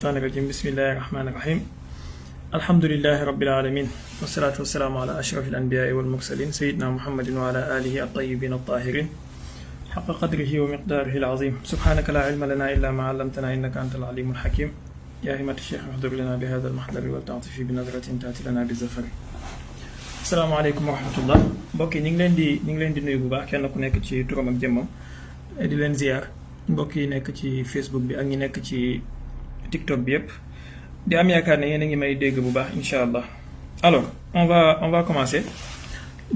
الشيطان الرجيم بسم الله الرحمن الرحيم الحمد لله رب العالمين والصلاة والسلام على أشرف الأنبياء والمرسلين سيدنا محمد وعلى آله الطيبين الطاهرين حق قدره ومقداره العظيم سبحانك لا علم لنا إلا ما علمتنا إنك أنت العليم الحكيم يا همة الشيخ احضر لنا بهذا المحضر والتعطف بنظرة تأتي لنا بالزفر السلام عليكم ورحمة الله mbokk yi ñu ngi leen di nuyu bu baax kenn ku nekk ci turam ak jëmmam di leen ziar mbokk yi nekk ci Facebook bi ak ñi nekk ci TikTok bi yëpp di am yaakaar ne yéen a ngi may dégg bu baax incha allah. Alors on va commencer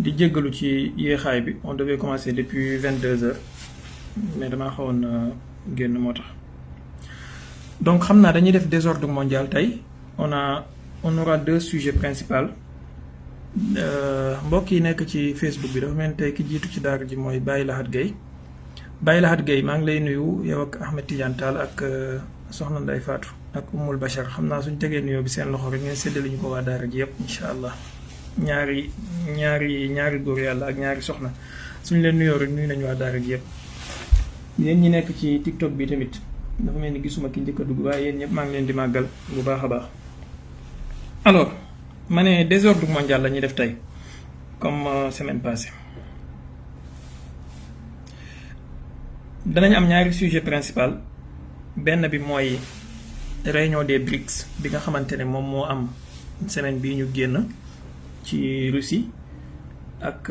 di jéggalu ci yéexaay bi on devait commencer depuis 22h mais damaa xawoon génn moo tax. Donc xam naa dañuy def désordre mondial tey on aura deux sujets principaux mbokk yi nekk ci Facebook bi dafa mel ni tey ki jiitu ci daara ji mooy Baye Lahat Gueye maa ngi lay nuyu yow ak Ahmed Tidiane Tall ak soxna Ndeye Fatou ak Umul Bachar xam naa suñ tegee nuyoo bi seen loxo rek ngeen séddale ñu ko waa daara ji yëpp incha allah ñaari góor yàlla ak ñaari soxna suñ leen nuyoo rek nuyu nañu waa daara ji yëpp. yéen ñi nekk ci TikTok bi tamit dafa mel ni gisuma ki njëkk a dugg waaye yéen ñëpp maa ngi leen di màggal bu baax a baax. Alors ma ne désordre mondial la ñuy def tey comme semaine passée. danañ am ñaari sujet principal benn bi mooy réunion des BRICS bi nga xamante ne moom moo am semaine bii ñu génn ci Russie ak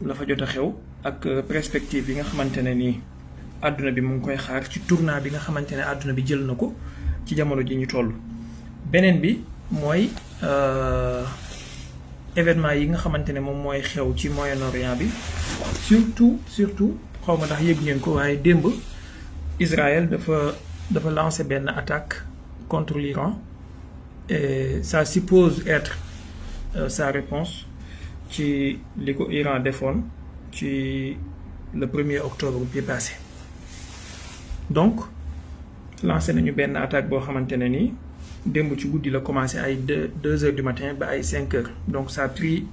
la fa jot a xew ak perspective yi nga xamante ne nii àdduna bi mu ngi koy xaar ci tournant bi nga xamante ne àdduna bi jël na ko ci jamono ji ñu toll. beneen bi mooy événement yi nga xamante ne moom mooy xew ci Moyen-Orient bi surtout xaw ma ndax yëg ngeen ko waaye démb Israël dafa lancé benn attaque contre l'Iran et ça suppose être sa réponse ci li ko Iran defoon ci le 1er octobre bi passé. Donc lancé nañu benn attaque boo xamante ne nii démb ci guddi la commencé ay 2 heures du matin ba ay 5 heures donc ça a pris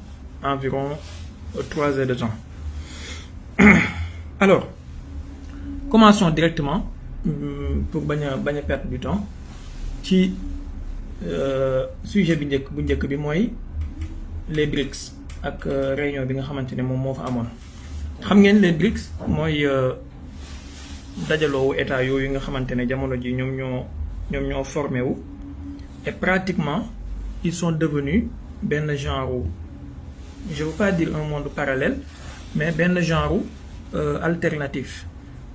environ 3 heures de temps. Alors commençons directement pour bañ a perdre du temps ci sujet bu njëkk bi mooy les BRICS ak réunion bi nga xamante ne moom moo fa amoon. xam ngeen les BRICS mooy dajaloowu état yooyu nga xamante ne jamono ji ñoom ñoo formé wu et pratiquement ils sont devenus benn genre je veux pas dire un monde parallèle mais benn genre alternatif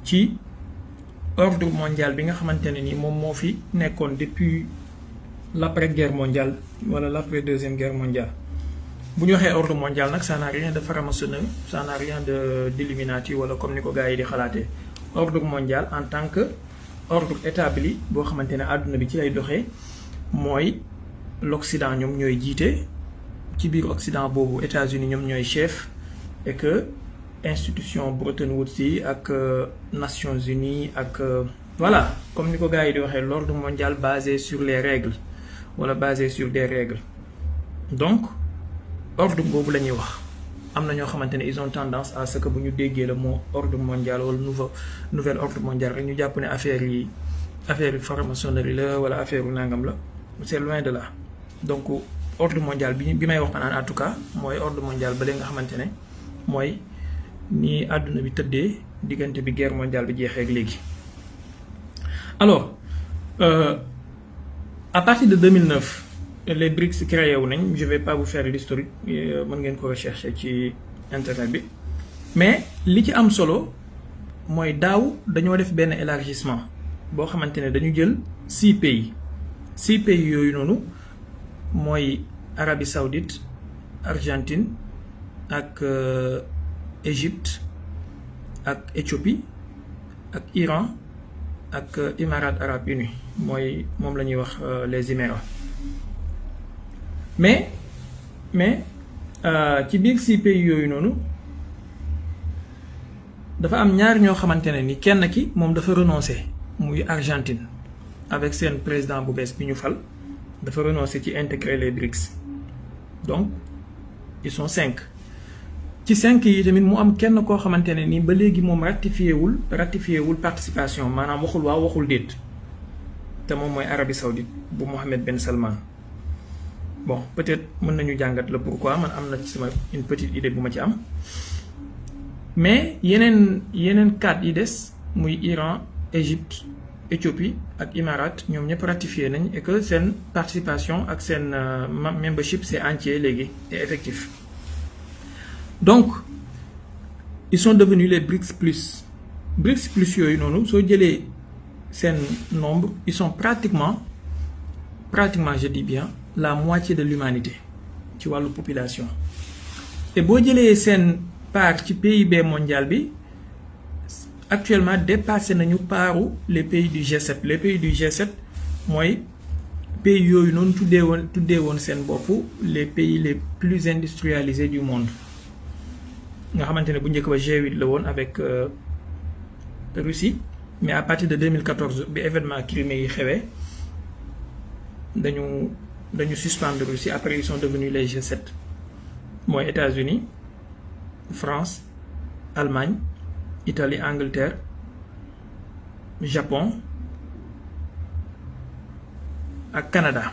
ci ordre mondial bi nga xamante ne ni moom moo fi nekkoon depuis l'après guerre mondiale wala l'après deuxième guerre mondiale. bu ñu waxee ordre mondial nag ça n'a rien de franc-maçonnerie ça n'a rien d'illuminati wala comme ni ko gars yi di xalaatee. Ordre mondial en tant que ordre établi boo xamante ne àdduna bi ci lay doxee mooy l'Occident ñoom ñooy jiite ci biir Occident boobu États-Unis ñoom ñooy chef et que institution Bretton Woods yi ak Nations Unies ak voilà comme ni ko gars yi di waxee l'ordre mondial basé sur les règles wala basé sur des règles. Donc ordre boobu la ñuy wax am na ñoo xamante ne ils ont tendance à ce que bu ñu déggee le mot ordre mondial wala nouvel ordre mondial rek ñu jàpp ne affaire yi franc-maçonnerie la wala affaire nangam la c'est loin de là. Donc ordre mondial bi may wax en tout cas mooy ordre mondial ba léegi nga xamante ne mooy ni àdduna bi tëddee diggante bi guerre mondiale bi jeexee ak léegi. Alors à partir de 2009 les BRICS créé wu nañ je vais pas vous faire l'historique mën ngeen ko rechercher ci internet bi mais li ci am solo mooy daaw dañoo def benn élargissement boo xamante ne dañu jël 6 pays yooyu noonu mooy Arabie Saoudite Argentine ak Égypte ak Éthiopie ak Iran ak Émirats arabes unis moom la ñuy wax les Émirats. mais ci biir 6 pays yooyu noonu dafa am ñaar ñoo xamante ne ni kenn ki moom dafa renoncer muy Argentine avec seen président bu bees bi ñu fal dafa renoncer ci intégrer les BRICS donc ils sont 5 ci 5 yi tamit mu am kenn koo xamante ne ni ba léegi moom ratifié wul participation maanaam waxul waaw waxul déet te moom mooy Arabie Saoudite bu Mohammed Ben Salman. Bon, peut-être mën nañu jàngat le pourquoi, man am na ci sama une petite idée bu ma ci am, mais yeneen 4 yi des muy Iran, Égypte, Éthiopie ak Émirats ñoom ñëpp ratifié nañ et que seen participation ak seen membership c'est entier léegi et effectif. Donc ils sont devenus les BRICS plus. BRICS plus yooyu noonu soo jëlee seen nombre, ils sont pratiquement je dis bien la moitié de l'humanité ci wàllu population. Et boo jëlee seen part ci PIB mondial bi actuellement dépassé nañu paaru les pays du G7. Les pays du G7 mooy pays yooyu noonu tuddee woon seen bopp les pays les plus industrialisés du monde nga xamante ne bu njëkk ba G8 la woon avec Russie, mais à partir de 2014 bi événement Crimée yi xewee dañu suspendre Russie. Après ils sont devenus les G7 mooy États-Unis, France, Allemagne, Italie, Angleterre, Japon ak Canada.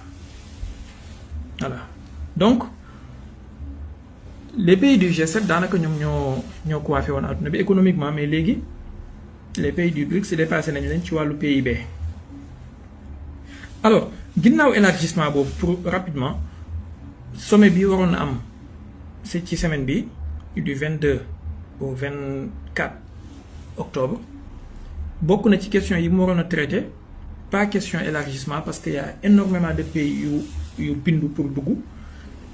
Voilà. Donc les pays du G7 daanaka ñoom ñoo coiffé woon adduna bi économiquement, mais léegi les pays du BRICS dépassé nañ leen ci wàllu PIB. Alors ginnaaw élargissement boobu, pour rapidement, sommet bi waroon na am c'est ci semaine bi du 22 au 24 octobre. Bokk na ci question yi mu waroon a traité, pas question élargissement parce qu'il y a énormément de pays yu bindu pour dugg.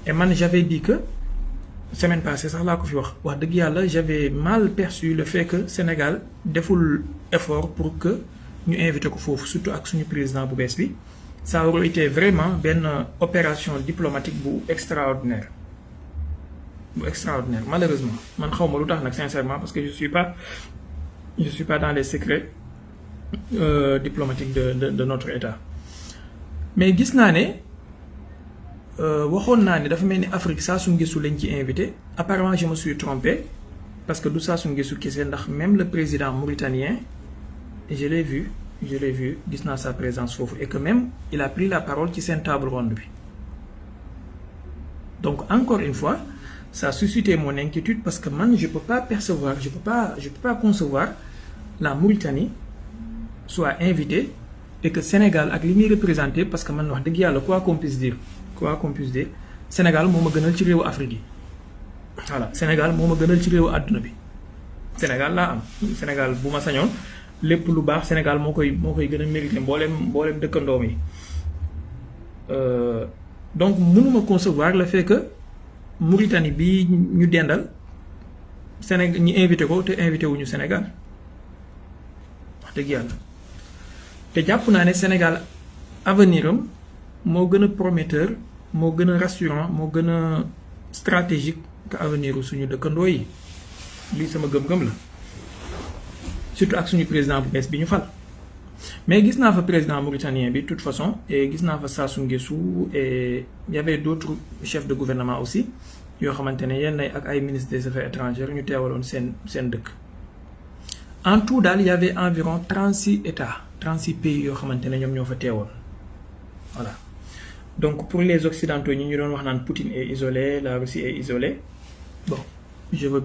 Et man j'avais dit que semaine passée sax laa ko fi wax dëgg yàlla j'avais mal perçu le fait que Sénégal deful effort pour que ñu invité ko foofu, surtout ak suñu président bu bees bi. Ça aurait été vraiment benn opération diplomatique bu extraordinaire. Malheureusement man xaw ma lu tax nag sincèrement, parce que je suis pas dans les secrets diplomatiques de notre État. Mais gis naa ne waxoon naa ne dafa mel ni Afrique Sassou Nguesso lañ ci invité. Apparemment je me suis trompé parce que du Sassou Nguesso kese, ndax même le président mauritanien je l'ai vu gis naa sa présence foofu, et que même il a pris la parole ci seen table ronde bi. Donc encore une fois ça a suscité mon inquiétude parce que man je peux pas concevoir la Mauritanie soit invitée et que Sénégal ak li muy représenté, parce que man wax dëgg yàlla quoi qu'on puisse dire Sénégal moo ma gënal ci réewu Afrique yi. Voilà, Sénégal moo ma gënal ci réewu àdduna bi. Sénégal laa am. Sénégal bu ma sañoon lépp lu baax Sénégal moo koy gën a mérité mbooleem dëkkandoom yi. Donc mënuma concevoir le fait que Mauritanie bi ñu dendal Sénégal ñi invité ko te invité wuñu Sénégal wax dëgg yàlla. te jàpp naa ne Sénégal avenir am moo gën a prometteur, moo gën a rassurant, moo gën a stratégique que avenir suñu dëkkandoo yi. lii sama gëm-gëm la, surtout ak suñu président bu bees bi ñu fal. Mais gis naa fa président mauritanien bi de toute façon, et gis naa fa Sassou Nguesso, et il y avait d'autres chefs de gouvernement aussi yoo xamante ne yenn ak ay ministres des affaires étrangères ñu teewaloon seen dëkk. En tout daal il y avait environ 36 pays yoo xamante ne ñoom ñoo fa teewoon. Voilà. Donc pour les occidentaux ñi ñu doon wax naan Poutine est isolé, la Russie est isolée. Bon, je veux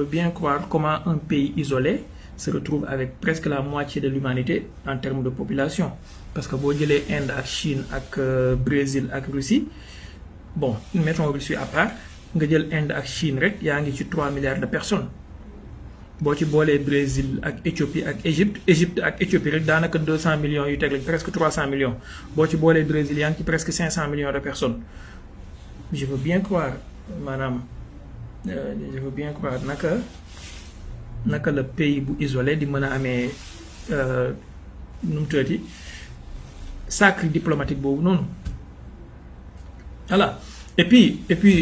bien croire comment un pays isolé se retrouve avec presque la moitié de l'humanité en termes de population. Parce que boo jëlee Inde ak Chine ak Brésil ak Russie, bon, mettons Russie à part, nga jël Inde ak Chine rek yaa ngi ci 3 milliards de personnes. boo ci boolee Brésil ak Éthiopie ak Égypte ak Éthiopie rek daanaka 200 millions yu teg lañ, presque 300 millions. boo ci boolee Brésil yaa ngi ci presque 500 millions de personnes. Je veux bien croire naka la pays bu isolé di mën a amee nu mu tuddati sacre diplomatique boobu noonu. Voilà. Et puis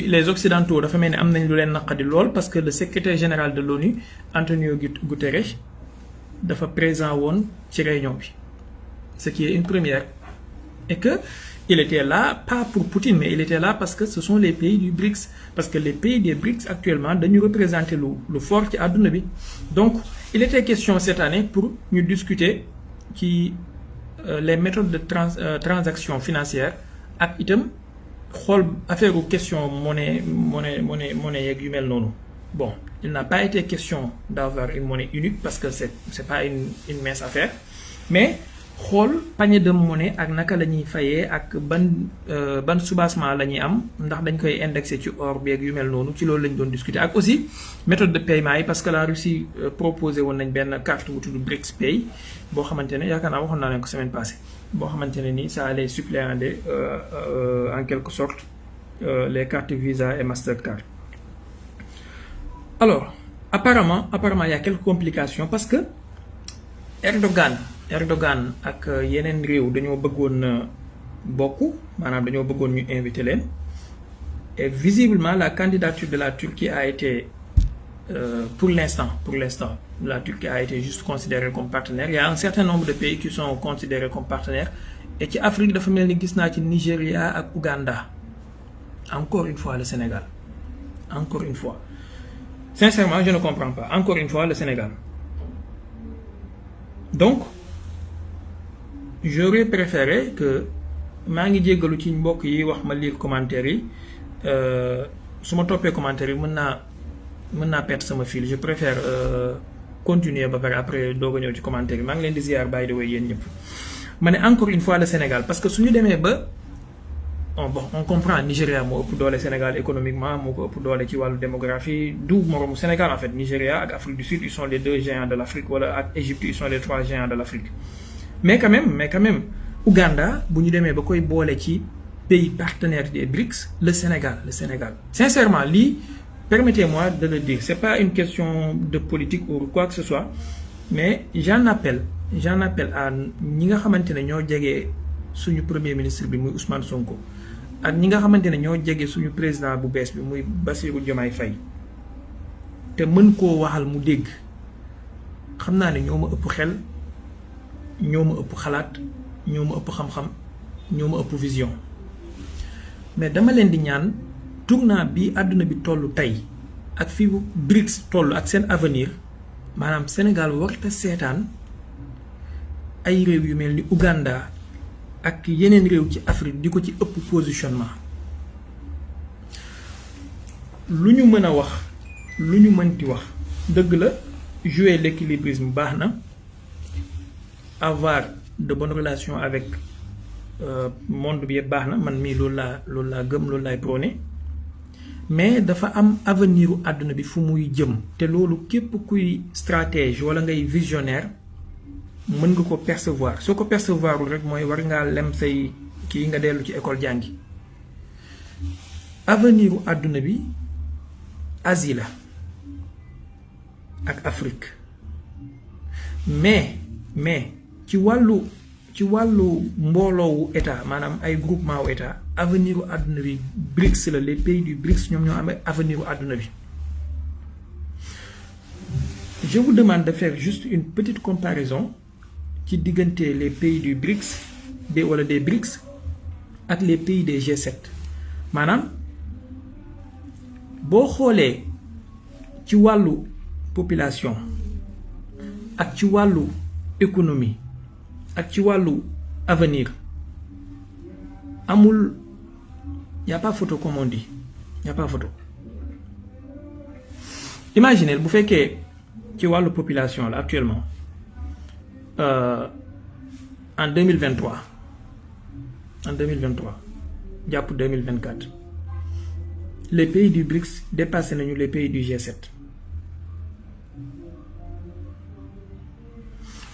les occidentaux dafa mel ni am nañ lu leen naqadi lool, parce que le secrétaire général de l'ONU Antonio Guterres dafa présent woon ci réunion bi, ce qui est une première, et que il était là pas pour Poutine, mais il était là parce que ce sont les pays du BRICS, parce que les pays des BRICS actuellement dañu représenter lu fort ci àdduna bi. Donc il était question cette année pour ñu discuter ci les méthodes de transaction financière ak itam xool affaire question monnaie yeeg yu mel noonu. Bon, il n'a pas été question d'avoir une monnaie unique parce que c'est pas une mince affaire, mais xool panier de monnaie ak naka la ñuy fayee ak ban soubassement la ñuy am ndax dañ koy indexé ci or beeg yu mel noonu ci loolu lañ doon discuter ak aussi méthode de paiement yi parce que la Russie proposé woon nañ benn carte bu tudd BRICS Pay boo xamante ne yaakaar naa waxoon naa leen ko semaine passée boo xamante ne nii ça allait suppléer en quelque sorte les cartes Visa et Mastercard. Alors apparemment il y a quelques complications parce que Erdogan ak yeneen réew dañoo bëggoon bokk maanaam dañoo bëggoon ñu invité leen et visiblement la candidature de la Turquie a été pour l'instant la Turquie a été juste considérée comme partenaire. Il y a un certain nombre de pays qui sont considérés comme partenaires et ci Afrique dafa mel ni gis naa ci Nigeria ak Ouganda, encore une fois le Sénégal, encore une fois. Sincèrement, je ne comprends pas. Encore une fois, le Sénégal. Donc, j'aurais préféré que maa ngi jéggalu ci mbokk yi wax ma lire commentaire yi su ma toppee commentaire yi mën naa perdre sama fil. Je préfère continuer ba pare après doog a ñëw ci commentaire yi maa ngi leen di ziar by the way yéen ñëpp. Ma ne encore une fois le Sénégal parce que suñu demee ba on comprend Nigeria moo ëpp doole Sénégal économiquement moo ko ëpp doole ci wàllu démographie du moroomu Sénégal en fait. Nigeria ak Afrique du Sud ils sont les 2 géants de l'Afrique wala ak Égypte ils sont les 3 géants de l'Afrique. Mais quand même Ouganda bu ñu demee ba koy boole ci pays partenaires des BRICS le Sénégal. Sincèrement lii permettez-moi de le dire, c'est pas une question de politique ou quoi que ce soit, mais j'en appelle à ñi nga xamante ne ñoo jege suñu premier ministre bi muy Ousmane Sonko ak ñi nga xamante ne ñoo jege suñu président bu bees bi muy Bassirou Diomaye Faye te mën koo waxal mu dégg. Xam naa ne ñoo ma ëpp xel ñoo ma ëpp xalaat ñoo ma ëpp xam-xam ñoo ma ëpp vision mais dama leen di ñaan tournant bi àdduna bi toll tey ak fi BRICS toll ak seen avenir maanaam Sénégal warta seetaan ay réew yu mel ni Ouganda ak yeneen réew ci Afrique di ko ci ëpp positionnement. Lu ñu mën a wax lu ñu mënti wax dëgg la jouer l'équilibrisme baax na, avoir de bonnes relations avec monde bi yëpp baax na, man mii loolu laa gëm loolu laay prôné, mais dafa am avenir u àdduna bi fu muy jëm te loolu képp kuy stratège wala ngay visionnaire mën nga ko percevoir. Soo ko percevoirul rek mooy war ngaa lem say kii nga dellu ci école jàngi. Avenir u àdduna bi Asie la ak Afrique mais ci wàllu mbooloowu état maanaam ay groupement wu état avenir u àdduna bi BRICS la, les pays du BRICS ñoom ñoo am avenir u àdduna bi. Je vous demande de faire juste une petite comparaison ci diggante les pays du BRICS wala des BRICS ak les pays des G7 maanaam boo xoolee ci wàllu population ak ci wàllu économie ak ci wàllu avenir amul y a pas photo comme on dit, y a pas photo. Imaginez bu fekkee ci wàllu population la actuellement en 2023 jàpp 2024 les pays du BRICS dépassé nañu les pays du G7.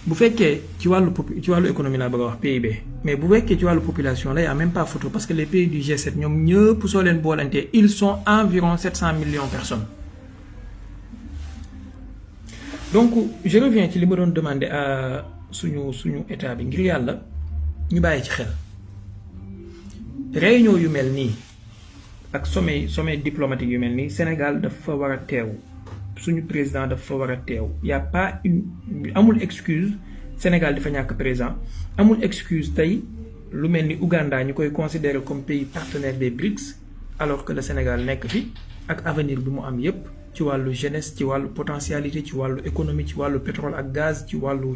bu fekkee ci wàllu économie laa bëgg a wax PIB mais bu fekkee ci wàllu population la y a même pas photo parce que les pays du G7 ñoom ñëpp soo leen boolantee ils sont environ 700 millions de personnes. Donc je reviens ci li ma doon demander à suñu état bi ngir yàlla ñu bàyyi ci xel réunion yu mel nii ak sommet diplomatique yu mel nii Sénégal dafa war a teew, suñu président dafa war a teew. Y a pas amul excuse Sénégal dafa ñàkk président, amul excuse tey lu mel ni Ouganda ñu koy considérer comme pays partenaire des BRICS alors que le Sénégal nekk fi ak avenir bi mu am yépp ci wàllu jeunesse ci wàllu potentialité ci wàllu économie ci wàllu pétrole ak gaz ci wàllu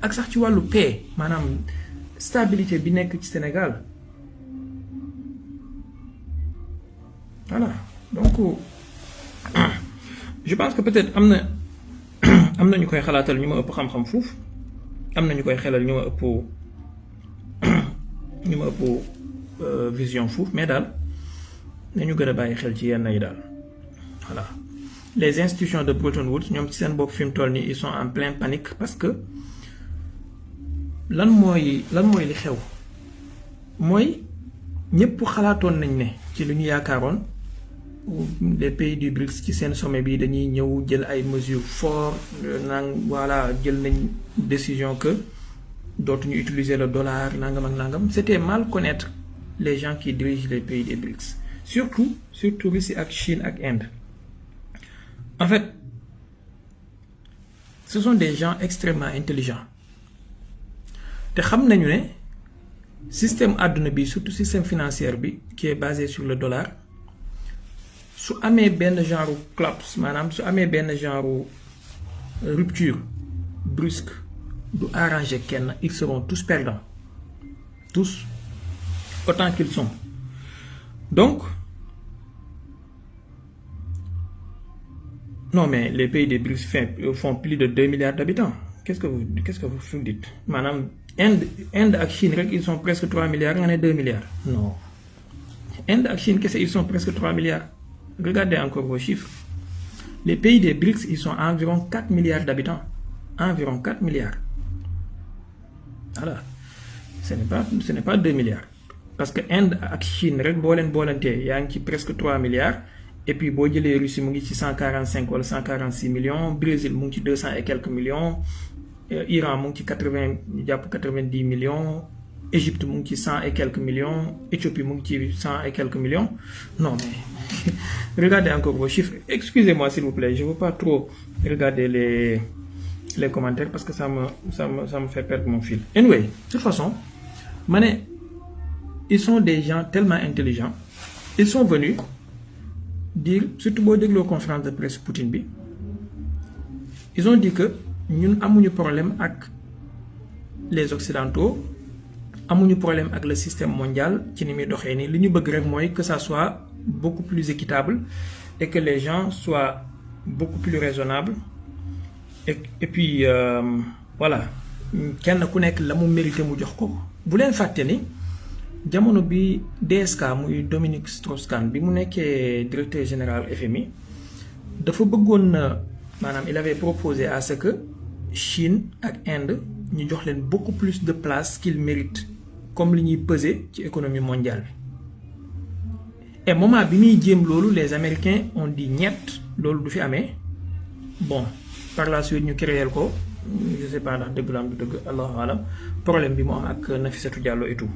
ak sax ci wàllu paix maanaam stabilité bi nekk ci Sénégal voilà donc je pense que peut-être am na ñu koy xalaatal ñu ma ëpp xam-xam fuuf am na ñu koy xelal ñu ma ëpp vision fuuf mais daal nañu gën a bàyyi xel ci yenn yi daal voilà les institutions de Bretton Woods ñoom ci seen bopp fi mu toll nii ils sont en pleine panique parce que lan mooy li xew mooy ñëpp xalaatoon nañ ne ci lu ñu yaakaaroon les pays du BRICS ci seen sommet bi dañuy ñëw jël ay mesures fortes voilà jël nañ décision que dootuñu utiliser le dollar nangam ak nangam c'était mal connaître les gens qui dirigent les pays des BRICS surtout Russie ak Chine ak Inde en fait ce sont des gens extrêmement intelligents te xam nañu ne système àdduna bi surtout système financier bi qui est basé sur le dollar su amee benn genre collapse maanaam su amee benn genre rupture brusque du arranger kenn ils seront tous perdants tous autant qu'ils sont donc non mais les pays des BRICS font plus de 2 milliards d'habitants qu'est-ce que vous dites maanaam Inde ak Chine rek ils sont presque 3 milliards nga ne 2 milliards non Inde ak Chine kese ils sont presque 3 milliards regardez encore vos chiffres les pays des BRICS ils sont environ 4 milliards d'habitants environ 4 milliards voilà ce n'est pas 2 milliards parce que Inde ak Chine rek boo leen boolantee yaa ngi ci presque 3 milliards et puis boo jëlee Russie mu ngi ci 145 wala 146 millions Brésil mu ngi ci 200 et quelques millions Iran mu ngi ci 80 jàpp 90 millions Égypte mu ngi ci 100 et quelques millions Éthiopie mu ngi ci 100 et quelques millions non mais regardez encore vos chiffres excusez-moi s'il vous plaît je veux pas trop regarder les commentaires parce que ça me fait perdre mon fil anyway de toute façon ma ne ils sont des gens tellement intelligents ils sont venus dire surtout boo dégloo conférence de presse Poutine bi ils ont dit que ñun amuñu problème ak les occidentaux amuñu problème ak le système mondial ci ni muy doxee nii li ñu bëgg rek mooy que ça soit beaucoup plus équitable et que les gens soient beaucoup plus raisonnables et puis voilà kenn ku nekk la mu mérité mu jox ko bu leen fàtte ni jamono bi DSK muy Dominique Strauss-Kahn bi mu nekkee directeur général FMI dafa bëggoon na maanaam il avait proposé à ce que Chine ak Inde ñu jox leen beaucoup plus de place qu'ils méritent comme li ñuy peser ci économie mondiale bi et moment bi muy jéem loolu les Américains ont dit ñett loolu du fi amee bon par la suite ñu créer ko je sais pas ndax dëgg la am du dëgg allahu alam problème bi mu am ak Nafissatou Diallo et tout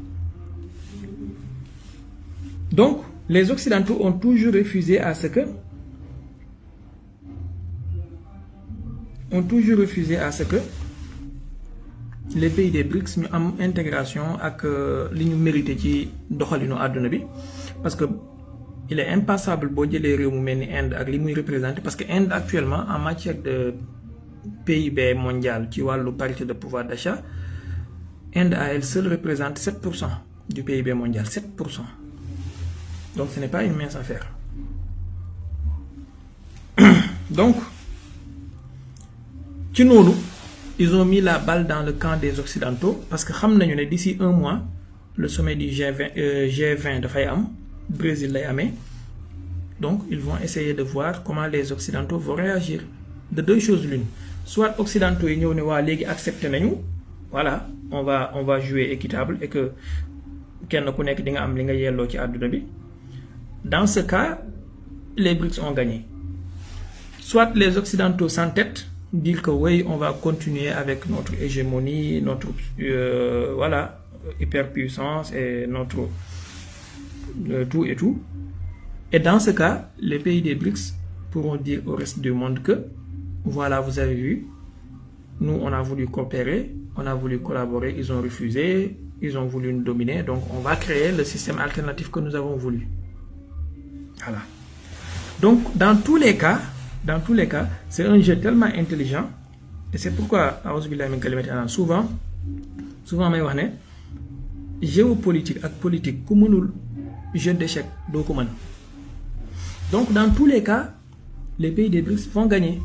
donc les Occidentaux ont toujours refusé à ce que les pays des BRICS ñu am intégration ak li ñu mérité ci doxalinu àdduna bi parce que il est impassable boo jëlee réew mu mel ni Inde ak li muy représenté parce que Inde actuellement en matière de PIB mondial ci wàllu parité de pouvoir d'achat Inde à elle seule représente 7% du PIB mondial 7%. Donc ce n'est pas une mince affaire. Donc ci noonu ils ont mis la balle dans le camp des Occidentaux parce que xam nañu ne d'ici un mois le sommet du G20 dafay am Brésil lay amee donc ils vont essayer de voir comment les Occidentaux vont réagir de deux choses l'une soit Occidentaux yi ñëw ne waa léegi accepté nañu voilà on va jouer équitable et que kenn ku nekk di nga am li nga yelloo ci àdduna bi dans ce cas les BRICS ont gagné soit les Occidentaux s'entêtent dire que oui on va continuer avec notre hégémonie notre voilà hyperpuissance et notre tout et tout et dans ce cas les pays des BRICS pourront dire au reste du monde que voilà vous avez vu nous on a voulu coopérer on a voulu collaborer ils ont refusé ils ont voulu nous dominer donc on va créer le système alternatif que nous avons voulu voilà Donc dans tous les cas c'est un jeu tellement intelligent, et c'est pourquoi souvent may wax ne géopolitique ak politique ku mënul jeu d'échecs doo ko mën. Donc dans tous les cas les pays des BRICS vont gagner,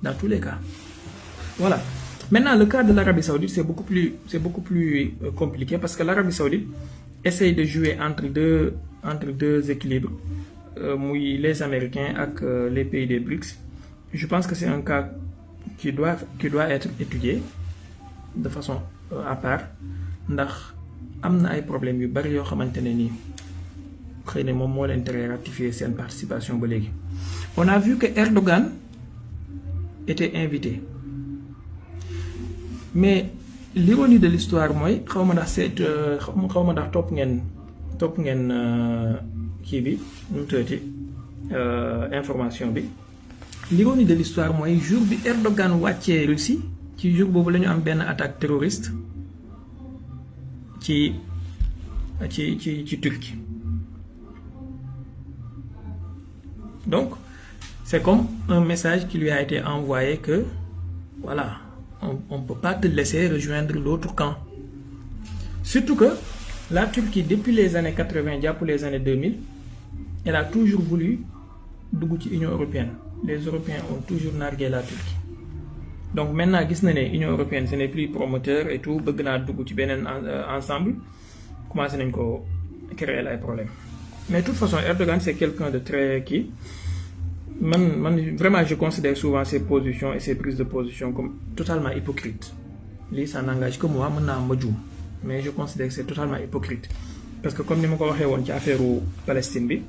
dans tous les cas. Voilà. Maintenant le cas de l'Arabie Saoudite c'est beaucoup plus compliqué, parce que l'Arabie Saoudite essaye de jouer entre deux équilibres, les Américains avec les pays des BRICS. Je pense que c'est un cas qui doit être étudié de façon à part, ndax amna ay problèmes yu bari yo xamantene ni xeyna mom mo len tere ratifier sen participation ba légui. On a vu que Erdogan était invité, mais l'ironie de l'histoire moy xawma ndax top ngeen ki bi ñu teuti information bi. L'ironie de l'histoire moy jour bi Erdogan wàccee Russie, ci jour bobu lañu am ben attaque terroriste ci Turquie. Donc c'est comme un message qui lui a été envoyé que voilà, on peut pas te laisser rejoindre l'autre camp. Surtout que la Turquie, depuis les années 80 pour les années 2000, elle a toujours voulu dugg ci Union européenne. Les Européens ont toujours nargué la Turquie. Donc maintenant, l'Union européenne, ce n'est plus promoteur et tout, bëgg na dugg ci benen ensemble, commencé nañ ko créer ay problèmes. Mais de toute façon, Erdogan c'est quelqu'un de très vraiment je considère souvent ses positions et ses prises de position comme totalement hypocrites. Lui, ça n'engage que moi, mais je considère que c'est totalement hypocrite. Parce que comme ni ma ko waxé won ci affaire Palestine bi,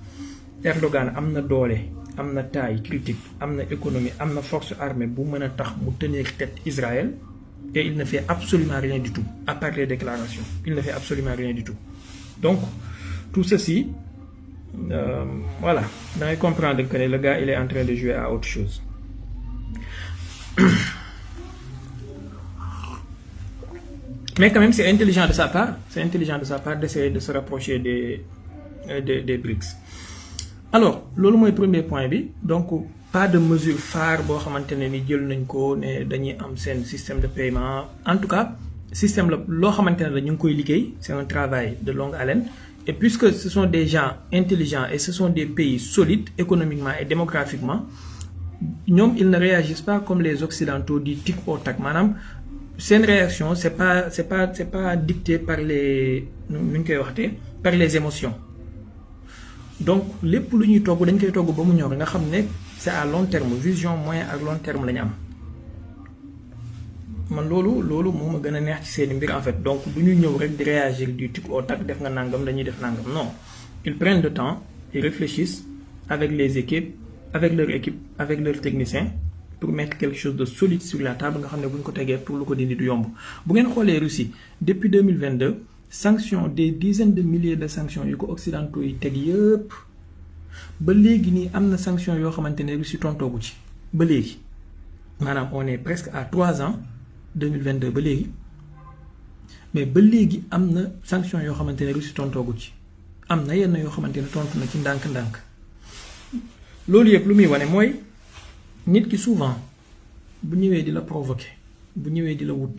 Erdogan amna doole, amna taille critique, amna économie, amna force armée bu meuna tax mu tenir tête Israël, et il ne fait absolument rien du tout à part les déclarations. Il ne fait absolument rien du tout. Donc tout ceci voilà, vous allez comprendre que le gars il est en train de jouer à autre chose. Mais quand même c'est intelligent de sa part, d'essayer de se rapprocher des BRICS. Alors loolu mooy premier point bi, donc pas de mesure phare boo xamante ne ni jël nañ ko ne dañuy am seen système de paiement. En tout cas système la loo xamante ne la ñu ngi koy liggéey, c'est un travail de longue haleine. Et puisque ce sont des gens intelligents et ce sont des pays solides économiquement et démographiquement, ils ne réagissent pas comme les Occidentaux du tic au tac. Madame, c'est une réaction, c'est pas dicté par les émotions. Donc, les poules ñu togg dañ koy togg ba mu ñor nga xam ne c'est à long terme, vision moyen à long terme lañ am. Man loolu moma gëna neex ci seen mbir en fait. Donc duñu ñëw rek di réagir du tic au tac, def nga nangam dañuy def nangam. Non, ils prennent le temps, ils réfléchissent avec les équipes, avec leur équipe, avec leurs techniciens pour mettre quelque chose de solide sur la table nga xamné buñ ko tégué pour lu ko dindi du yomb. Bu ngeen xolé Russie depuis 2022, sanctions, des dizaines de milliers de sanctions yu ko occidentaux yi teg yépp ba légui ni amna sanctions yo xamantene Russie tontoogu ci ba légui. Manam on est presque à 3 ans 2022 ba légui, mais ba légui amna sanction yo xamantene Russie tontoogu ci, amna yenn yo xamantene tontu na ci ndank loolu yëpp lu muy wane mooy nit ki souvent bu ñëwee di la provoquer, bu ñëwee di la wut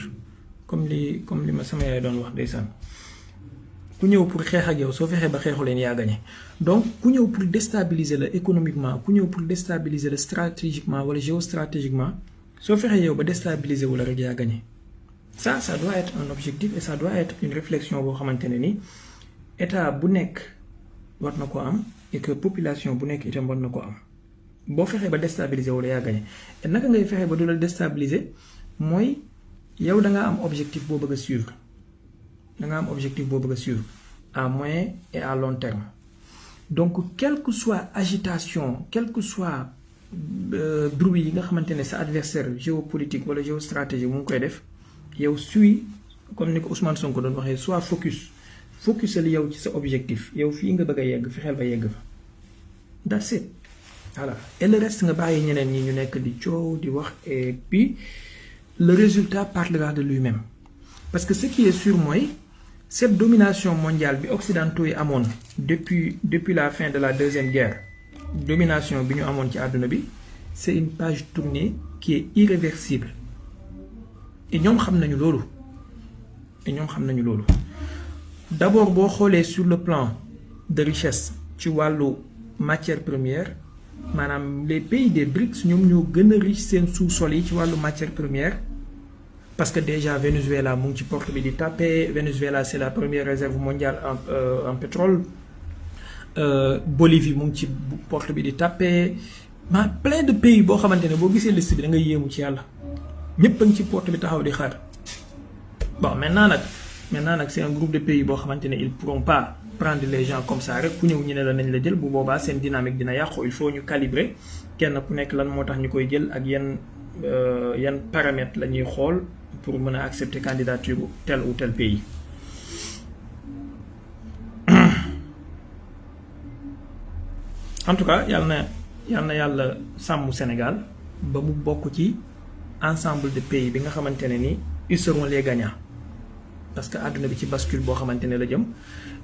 comme li ma sama yaay doon wax ndeysaan, ku ñëw pour xeex ak yow soo fexee ba xeexu leen yaa gagné. Donc ku ñëw pour déstabiliser la économiquement, ku ñëw pour déstabiliser la stratégiquement wala géostratégiquement, soo fexee yow ba déstabiliser wu la rek yaa gagné. Ça doit être un objectif et ça doit être une réflexion boo xamante ne ni état bu nekk war na ko am et que population bu nekk itam war na ko am. Boo fexee ba déstabiliser wu la yaa gagné. Et naka ngay fexee ba du la déstabiliser mooy yow da nga am objectif boo bëgg a suivre. Da nga am objectif boo bëgg a suivre à moyen et à long terme. Donc quelle que soit agitation, quel que soit bruit yi nga xamante ne sa adversaire géopolitique wala géostratégique mu ngi koy def, yow suis comme ni ko Ousmane Sonko doon waxee, soit focusal yow ci sa objectif, yow fii nga bëgg a yegg fexeel ba yegg fa. That's it. Voilà. Et le reste nga bàyyi ñeneen ñi ñu nekk di coow di wax, et puis le résultat parlera de lui-même. Parce que ce qui est sûr mooy cette domination mondiale bi occidentaux yi amoon depuis la fin de la deuxième guerre domination bi ñu amoon ci àdduna bi c'est une page tournée qui est irréversible et ñoom xam nañu loolu d'abord boo xoolee sur le plan de richesse ci wàllu matière première maanaam les pays des BRICS ñoom ñoo gën a riche seen sous-sol yi ci wàllu matière première parce que déjà Venezuela mu ngi ci porte bi di tapé Venezuela c'est la première réserve mondiale en pétrole Bolivie mu ngi ci porte bi di tapé plein de pays boo xamante ne boo gisee liste bi da ngay yéemu ci yàlla ñëpp a ngi ci porte bi taxaw di xaar bon maintenant nag c'est un groupe de pays boo xamante ne ils pourront pas prendre les gens comme ça rek ku ñëw ñu ne la nañ la jël bu boobaa seen dynamique dina yàqu il faut ñu calibrer kenn ku nekk lan moo tax ñu koy jël ak yan paramètres la ñuy xool pour mën a accepter candidature tel ou tel pays. En tout cas yàlla na sàmm Sénégal ba mu bokk ci ensemble de pays bi nga xamante ne ni ils seront les gagnants parce que àdduna bi ci bascule boo xamante ne la jëm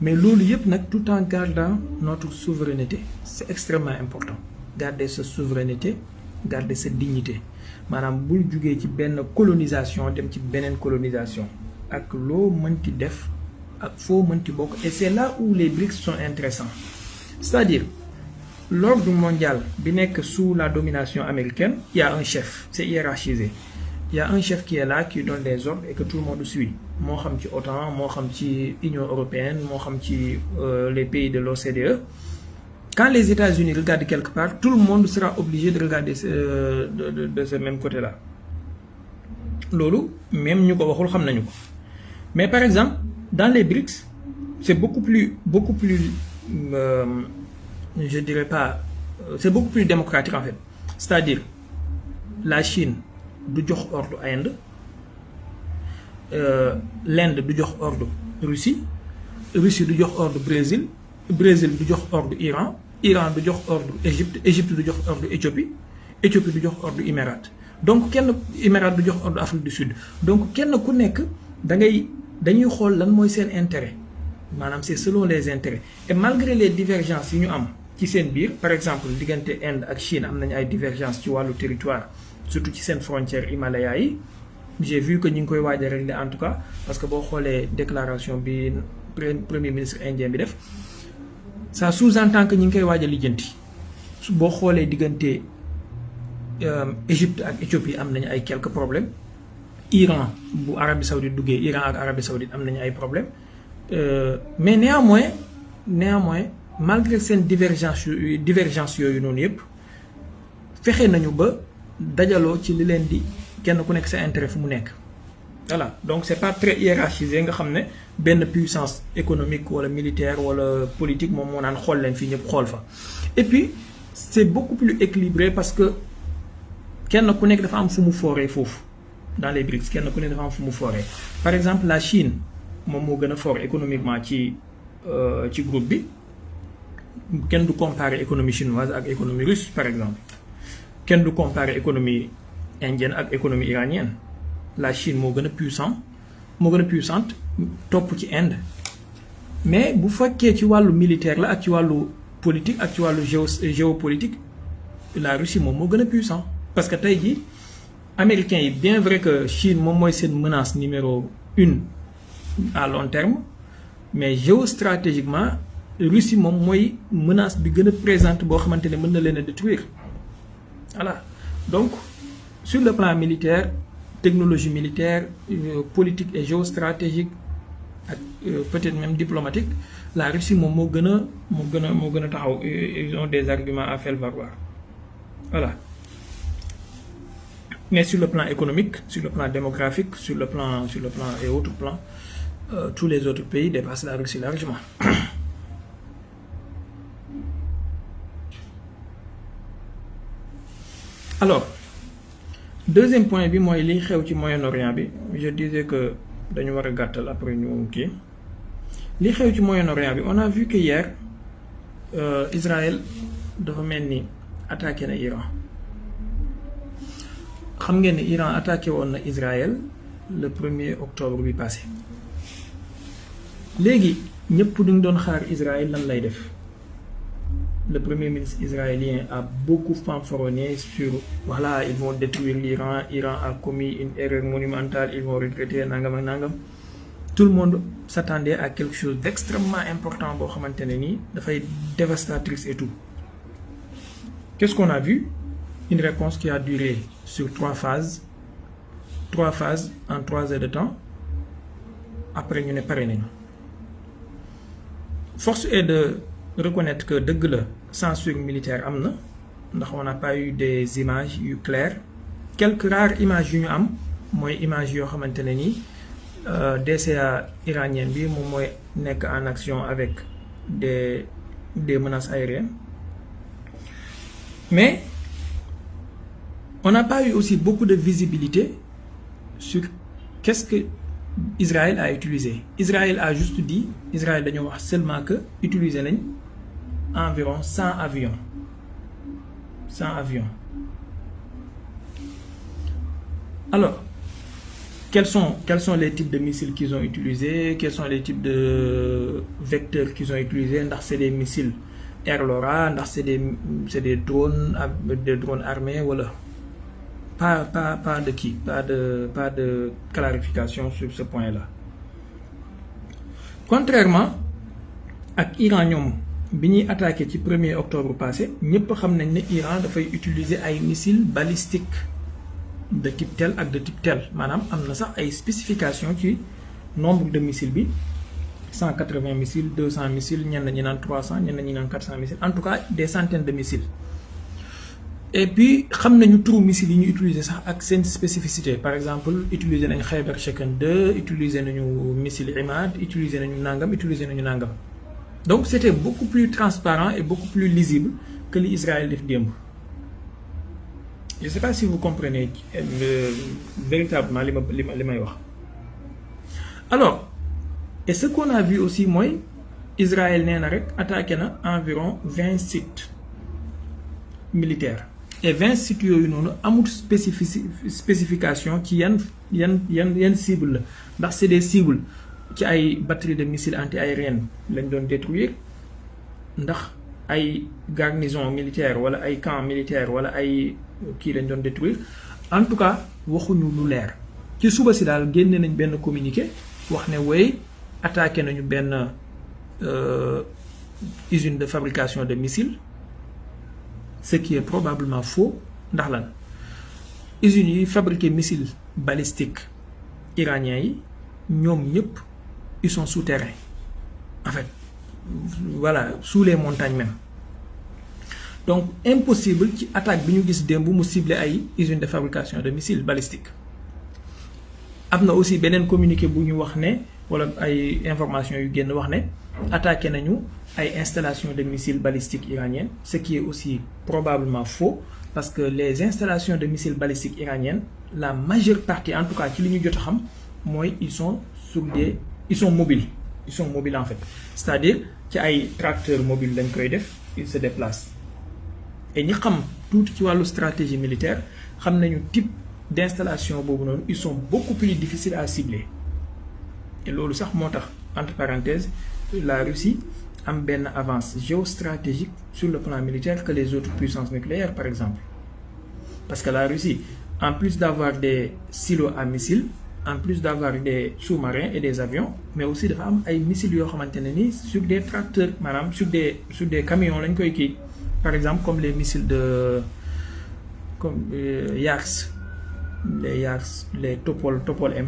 mais loolu yëpp nag tout en gardant notre souveraineté c'est extrêmement important garder sa souveraineté garder sa dignité maanaam bul jugee ci benn colonisation dem ci beneen colonisation ak loo mënti def ak foo mënti bokk et c'est là où les BRICS sont intéressants c'est-à-dire l'ordre mondial bi nekk sous la domination américaine il y a un chef c'est hiérarchisé il y a un chef qui est là qui donne des ordres et que tout le monde suit moo xam ci OTAN moo xam ci Union européenne moo xam ci les pays de l'OCDE. Quand les États-Unis regardent quelque part, tout le monde sera obligé de regarder de ce même côté-là. Lolo, même nous ko waxul xam nañu ko. Mais par exemple, dans les BRICS, c'est beaucoup plus je dirais pas c'est beaucoup plus démocratique en fait. C'est-à-dire la Chine du jox ordre à Inde, l'Inde du jox ordre Russie du jox ordre Brésil du jox ordre Iran du jox ordre Égypte du jox ordre Éthiopie du jox ordre Émirats donc Émirats du jox ordre Afrique du Sud donc kenn ku nekk dañuy xool lan mooy seen intérêt maanaam c'est selon les intérêts et malgré les divergences yi ñu am ci seen biir par exemple diggante Inde ak Chine am nañu ay divergences ci wàllu territoire surtout ci seen frontière Himalaya yi j'ai vu que ñu ngi koy waaj a régler en tout cas parce que boo xoolee déclaration bi premier ministre indien bi def ça sous-entend que ñu ngi koy waaj a lijjanti boo xoolee diggante Égypte ak Éthiopie am nañu ay quelques problèmes Iran bu Arabie Saoudite duggee Iran ak Arabie Saoudite am nañu ay problèmes mais néanmoins malgré seen divergence yooyu noonu yëpp fexe nañu ba dajaloo ci li leen di kenn ku nekk sa intérêt fu mu nekk voilà donc c'est pas très hiérarchisé nga xam ne benn puissance économique wala militaire wala politique moom moo naan xool leen fii ñëpp xool fa et puis c'est beaucoup plus équilibré parce que kenn ku nekk dafa am fu mu fooree foofu dans les BRICS kenn ku nekk dafa am fu mu fooree par exemple la Chine moom moo gën a fort économiquement ci groupe bi kenn du comparer économie chinoise ak économie russe par exemple kenn du comparer économie indienne ak économie iranienne la Chine moo gën a puissante topp ci Inde mais bu fekkee ci wàllu militaire la ak ci wàllu politique ak ci wàllu géopolitique la Russie moom moo gën a puissant parce que tey jii américains yi bien vrai que Chine moom mooy seen menace numéro 1 à long terme mais géostratégiquement Russie moom mooy menace bi gën a présente boo xamante ne mën na leen a détruire voilà donc sur le plan militaire technologie militaire politique et géostratégique ak peut-être même diplomatique la Russie moom moo gën a taxaw ils ont des arguments à faire valoir voilà mais sur le plan économique sur le plan démographique sur le plan et autres plans tous les autres pays dépassent la Russie largement alors deuxième point bi mooy liy xew ci Moyen-Orient bi je disais que dañu war a gàttal après ñu kii li xew ci Moyen-Orient bi on a vu que hier Israël dafa mel ni attaqué na Iran xam ngeen ne Iran attaqué woon na Israël le 1er octobre bi passé léegi ñëpp duñ doon xaar Israël lan lay def le premier ministre israélien a beaucoup fanfaronné sur voilà, ils vont détruire l'Iran, l'Iran a commis une erreur monumentale, ils vont regretter nangam ak nangam. Tout le monde s'attendait à quelque chose d'extrêmement important boo xamante ne nii dafay dévastatrice et tout. Qu'est-ce qu'on a vu? Une réponse qui a duré sur 3 phases en 3 heures de temps. Après ñu ne pare nañu. Force est de reconnaître que dëgg la censure militaire am na ndax on n'a pas eu des images yu claires. Quelques rares images yu ñu am mooy image yoo xamante ne nii DCA iranienne bi moom mooy nekk en action avec des menaces aériennes. Mais on n'a pas eu aussi beaucoup de visibilité sur qu'est-ce que Israël a utilisé. Israël a juste dit, Israël dañoo wax seulement que utiliser nañ environ 100 avions. 100 avions. Alors, quels sont les types de missiles qu'ils ont utilisés? Quels sont les types de vecteurs qu'ils ont utilisés? Ndax c'est des missiles Air-LoRa, ndax c'est des drones armés, voilà. Pas de clarification sur ce point-là. Contrairement ak Iran ñoom bi ñuy attaqué ci 1er octobre passé ñëpp xam nañ ne Iran dafay utiliser ay missiles balistiques de type tel ak de type tel maanaam am na sax ay spécifications ci nombre de missiles bi 180 missiles 200 missiles ñenn ñi naan 300 ñenn ñi naan 400 missiles en tout cas des centaines de missiles. Et puis xam nañu turu missiles yi ñu utiliser sax ak seen spécificité par exemple utiliser nañu Khaybar Shaken 2 utiliser nañu missile Imad utiliser nañu nangam. Donc c'était beaucoup plus transparent et beaucoup plus lisible que li Israël def démb. Je ne sais pas si vous comprenez véritablement li may wax. Alors et ce qu'on a vu aussi mooy Israël nee na rek attaqué na environ 20 sites militaires. Et 20 sites yooyu noonu amul spécification ci yan cible la ndax c'est des cibles ci ay batteries de missiles anti-aériennes lañ doon détruire ndax ay garnison militaire wala ay camp militaire wala ay kii lañ doon détruire en tout cas waxuñu lu leer ci suba si daal génne nañ benn communiqué wax ne way attaqué nañu benn usine de fabrication de missiles. Ce qui est probablement faux ndax lan usines yi fabriqué missiles balistiques iraniens yi ñoom ñëpp ils sont souterrains en fait voilà sous les montagnes même donc impossible ci attaque bi ñu gis démb mu cibler ay usines de fabrication de missiles balistiques. Am na aussi beneen communiqué bu ñu wax ne wala ay informations yu génn wax ne attaqué nañu ay installations de missiles balistiques iraniennes, ce qui est aussi probablement faux parce que les installations de missiles balistiques iraniennes, la majeure partie en tout cas ci li ñu jot a xam mooy ils sont mobiles. Ils sont mobiles en fait. C'est-à-dire ci ay tracteurs mobiles dañ koy def, ils se déplacent. Et ñi xam tuuti ci wàllu stratégie militaire xam nañu type d'installation boobu noonu ils sont beaucoup plus difficiles à cibler. Et loolu sax moo tax entre parenthèses la Russie am benn avance géostratégique sur le plan militaire que les autres puissances nucléaires par exemple. Parce que la Russie, en plus d'avoir des silos à missiles, en plus d'avoir des sous-marins et des avions, mais aussi dafa am ay missiles yoo xamante ne ni sur des tracteurs maanaam sur des camions lañ koy kii. Par exemple comme les missiles Yars, les Topol M,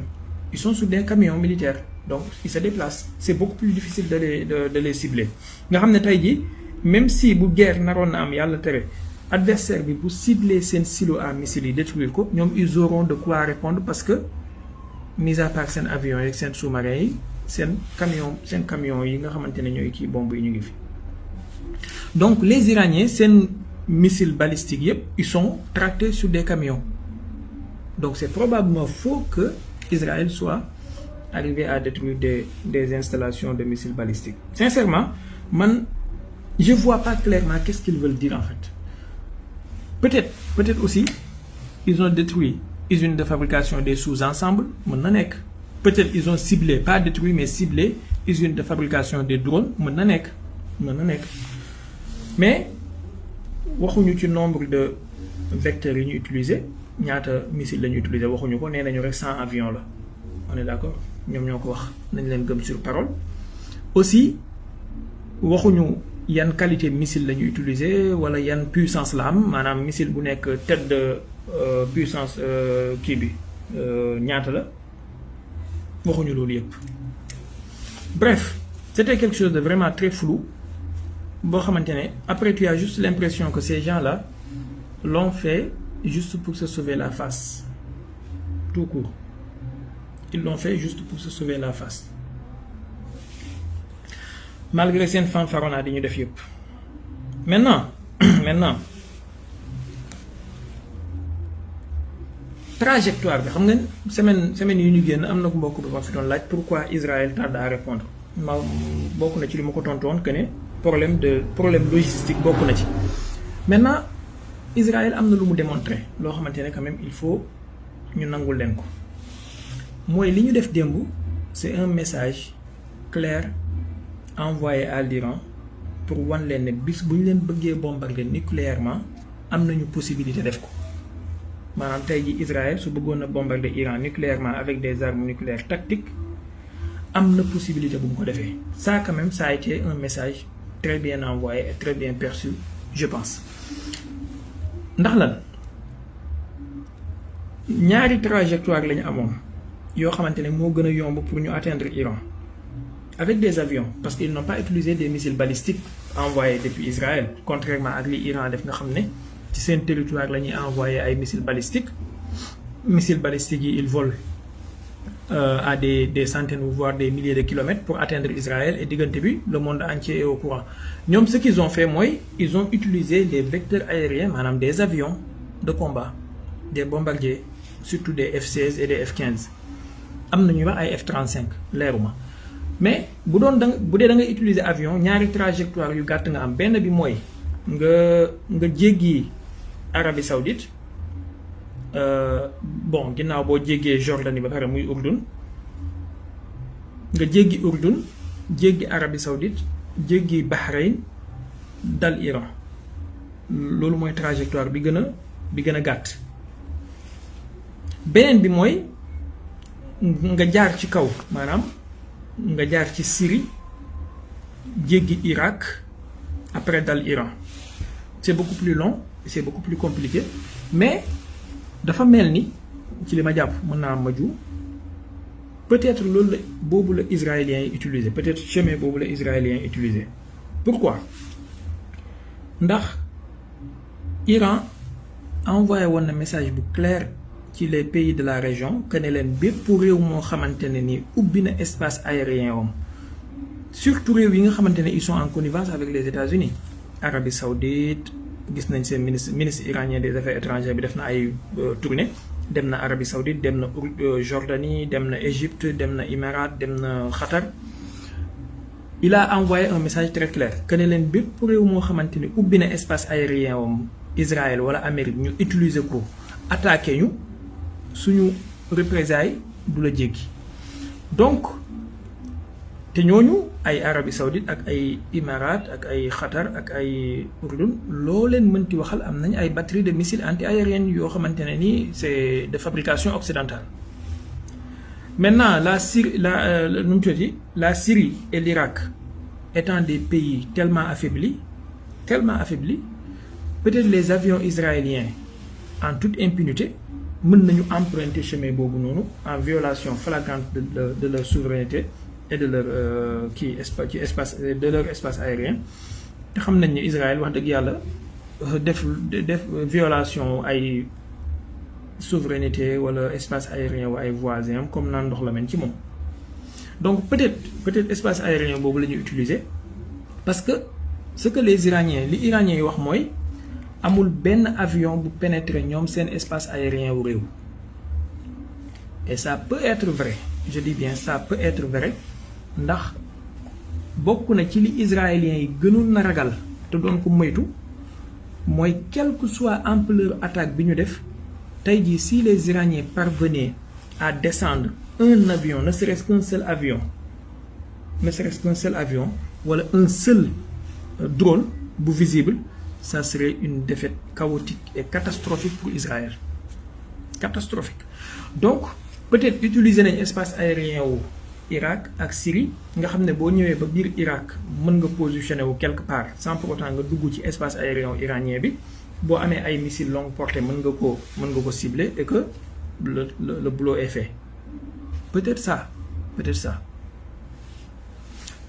ils sont sur des camions militaires. Donc ils se déplacent. C'est beaucoup plus difficile de les cibler. Nga xam ne tey jii même si bu guerre naroon na am yàlla tere adversaire bi bu cibler seen silo à missiles yi détruire ko ñoom ils auront de quoi répondre parce que mis à part seen avions yi seen sous-marins yi seen camions yi nga xamante ne ñooy kii bombe yi ñu ngi fi. Donc les Iraniens seen missiles balistiques yëpp ils sont tractés sur des camions. Donc c'est probablement faux que Israël soit arrivé à détruire des installations de missiles balistiques. Sincèrement, je vois pas clairement qu'est-ce qu'ils veulent dire en fait. Peut-être aussi, ils ont détruit usine de fabrication des sous-ensembles, peut-être ils ont ciblé, pas détruit, mais ciblé usine de fabrication des drones, mais waxuñu ci nombre de vecteurs yi ñu utiliser ñaata missile la ñu utiliser waxuñu ko nee nañu rek 100 avions la on est d'accord ñoom ñoo ko wax nañ leen gëm sur parole. aussi waxuñu yan qualité missile la ñu utiliser wala yan puissance la am maanaam missile bu nekk tête de puissance kii bi ñaata la waxuñu loolu yépp. Bref, c'était quelque chose de vraiment très flou. Bon, après, tu as juste l'impression que ces gens-là l'ont fait juste pour se sauver la face. Tout court. Ils l'ont fait juste pour se sauver la face. Malgré cette fanfaronnade, ils ont fait. Maintenant, trajectoire bi xam nga semaine yu ñu génn am na ko mbokk bi ma fi doon laaj pourquoi Israël tarde à répondre ma bokk na ci li ma ko tontoon que ne problème logistique bokk na ci. Maintenant Israël am na lu mu démontré loo xamante ne quand même il faut ñu nangul leen ko mooy li ñu def démb c'est un message clair envoyé à l'Iran pour wan leen ne bis bu ñu leen bëggee bombarder nucléairement am nañu possibilité def ko. maanaam tey ji Israël su bëggoon a bombarder Iran nucléairement avec des armes nucléaires tactiques am na possibilité bu mu ko defee. Ça quand même ça a été un message très bien envoyé et très bien perçu je pense. ndax lan ñaari trajectoire la ñu amoon yoo xamante ne moo gën a yomb pour ñu atteindre Iran avec des avions parce qu'ils n'ont pas utilisé des missiles balistiques envoyés depuis Israël contrairement ak li Iran def nga xam ne ci seen territoire la ñuy envoyé ay missiles balistiques yi ils volent à des centaines voire des milliers de kilomètres pour atteindre Israël et diggante bi le monde entier est au courant. ñoom ce qu'ils ont fait mooy ils ont utilisé des vecteurs aériens maanaam des avions de combat des bombardiers surtout des F-16 et des F-15 am na ñuy wax ay F-35 leeruma mais bu dee da ngay utiliser avion ñaari trajectoire yu gàtt nga am benn bi mooy nga jéggi Arabie Saoudite bon ginnaaw boo jéggee Jordanie ba pare muy Urdun nga jéggi Urdun jéggi Arabie Saoudite jéggi Bahreïn dal Iran loolu mooy trajectoire bi gën a gàtt. beneen bi mooy nga jaar ci kaw maanaam nga jaar ci Syrie jéggi Irak après dal Iran. C'est beaucoup plus long et c'est beaucoup plus compliqué mais dafa mel ni ci li ma jàpp mën naa ma ju peut-être loolu la boobu la israéliens yi utiliser peut-être chemin boobu la israéliens yi utiliser. Pourquoi ndax Iran envoyé woon na message bu clair ci les pays de la région que ne leen bépp réew moo xamante ne ni ubbi na espace aérien wam surtout réew yi nga xamante ne ils sont en connivence avec les États-Unis. Arabie Saoudite gis nañ seen ministre iranien des affaires étrangères bi def na ay tournée dem na Arabie Saoudite dem na Jordanie dem na Égypte dem na Émirats dem na Qatar. Il a envoyé un message très clair que ne leen bépp réew moo xamante ni ubbi na espace aérien wam Israël wala Amérique ñu utiliser ko attaqué ñu suñu représailles du la jéggi donc te ñooñu ay Arabie Saoudite ak ay Émirats ak ay Qatar ak ay Urdun loo leen mënti waxal am nañ ay batteries de missiles anti-aériennes yoo xamante ne ni c'est de fabrication occidentale. Maintenant la Syrie la Syrie et l'Irak étant des pays tellement affaiblis peut-être les avions israéliens en toute impunité mën nañu emprunter chemin boobu noonu en violation flagrante de leur souveraineté et de leur de leur espace aérien te xam nañ ne Israël wax dëgg yàlla def violation ay souveraineté wala espace aérien wa ay voisins comme naan ndox la mel ci moom. Donc peut-être espace aérien boobu la ñuy utiliser parce que ce que les Iraniens li Iraniens yi wax mooy amul benn avion bu pénétrer ñoom seen espace aérien wu réew et ça peut être vrai je dis bien ça peut être vrai ndax bokk na ci li israéliens yi gënoon na ragal te doon ko moytu mooy quelle que soit ampleur attaque bi ñu def tey jii si les Iraniens parvenaient à descendre un avion ne serait-ce qu'un seul avion wala un seul drone bu visible ça serait une défaite chaotique et catastrophique pour Israël. Catastrophique. Donc, peut-être utiliser l'espace aérien au Irak et Syrie, nga xamné bo ñëwé ba biir Irak mën nga positionner wu quelque part sans pour autant nga dugg ci espace aérien iranien bi bo amé ay missiles longue portée mën nga ko cibler et que le boulot est fait. Peut-être ça.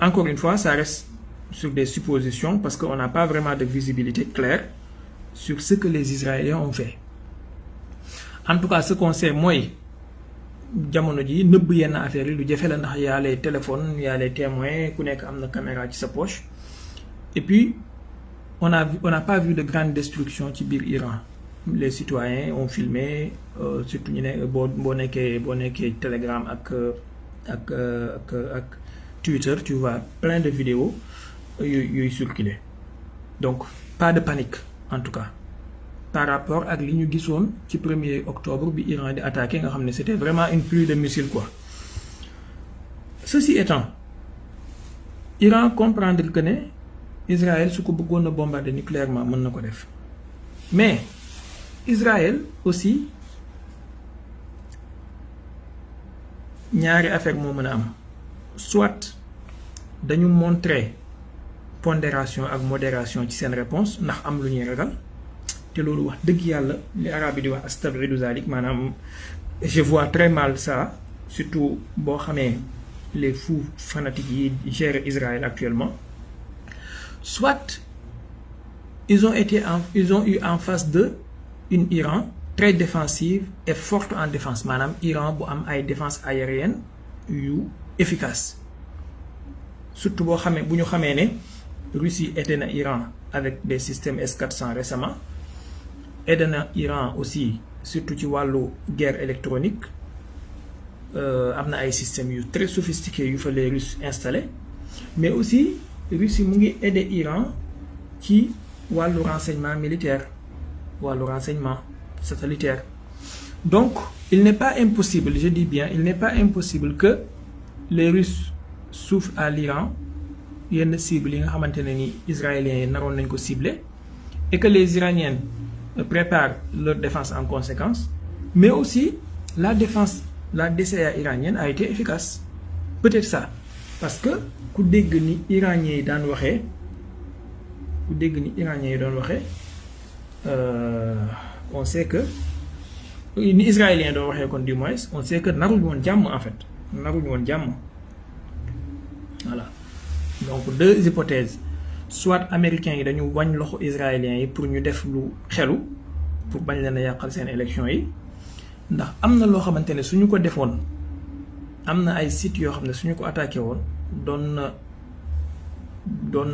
Encore une fois, ça reste sur des suppositions parce qu'on n'a pas vraiment de visibilité claire sur ce que les Israéliens ont fait. En tout cas, ce qu'on sait, moi, jamono ji neub yenn affaire yi lu jafé la ndax y a les téléphones, y a les témoins, ku nek amna caméra ci sa poche. Et puis on n'a pas vu de grande destruction ci biir Iran. Les citoyens ont filmé, surtout ñu ne boo nekkee Telegram ak Twitter, tu vois plein de vidéos yuy circuler. Donc pas de panique en tout cas par rapport à li ñu gisoon ci 1er octobre bi Iran di attaqué nga xam ne c'était vraiment une pluie de missiles quoi. Ceci étant, Iran comprendre que ne Israël su ko bëggoon a bombarder nucléairement mën na ko def, mais Israël aussi ñaari affaire moo mën a am, soit dañu montrer pondération ak modération ci seen réponse ndax am lu ñuy ragal te loolu wax dëgg yàlla li arabe yi di wax astabridu zalik maanaam je vois très mal ça, surtout boo xamee les fous fanatiques yi gèrent Israël actuellement. Soit ils ont eu en face d'eux une Iran très défensive et forte en défense, maanaam Iran bu am ay défense aérienne yu efficace, surtout boo xamee bu ñu xamee ne Russie aidé na Iran avec des systèmes S-400 récemment, aidé na Iran aussi surtout ci wàllu guerre électronique, am na ay systèmes yu très sophistiqués yu fa les Russes installés, mais aussi Russie mu ngi aider Iran ci wàllu renseignement militaire, wàllu renseignement satellitaire. Donc il n'est pas impossible, je dis bien il n'est pas impossible que les Russes souffrent à l'Iran yenn cibles yi nga xamante ne ni israéliens yi naroon nañ ko cibler et que les Iraniens préparent leur défense en conséquence, mais aussi la DCA iranienne a été efficace. Peut-être ça parce que ku dégg ni Iraniens yi daan waxee on sait que ni Israéliens doon waxee kon du moins on sait que naruñu woon jàmm en fait, naruñu woon jàmm. Voilà, donc deux hypothèses, soit américains yi dañu wañ loxo israéliens yi pour ñu def lu xelu pour bañ leen a yàqal seen élection yi, ndax am na loo xamante ne suñu ko defoon am na ay sites yoo xam ne suñu ko attaqué woon doon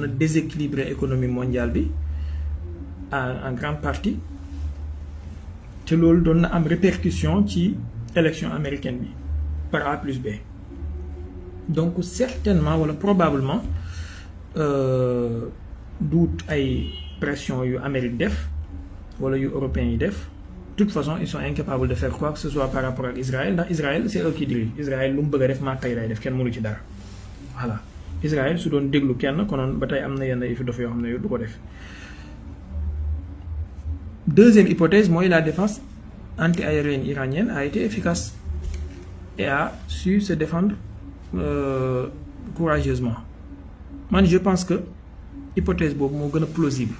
na déséquilibrer économie mondiale bi en grande partie, te loolu doon na am répercussion ci élection américaine bi par A plus B. Donc certainement wala probablement doute ay pression yu Amérique def wala yu européens yi def. De toute façon ils sont incapables de faire quoi que ce soit par rapport à Israël, ndax Israël c'est eux qui dirigent. Israël lu mu bëgg a def maa tey lay def, kenn mënu ci dara. Voilà, Israël su doon déglu kenn konoon ba tey am na yenn yëfi dof yoo xam ne du ko def. Deuxième hypothèse mooy la défense anti-aérienne iranienne a été efficace et a su se défendre courageusement. Man je pense que hypothèse boobu moo gën a plausible.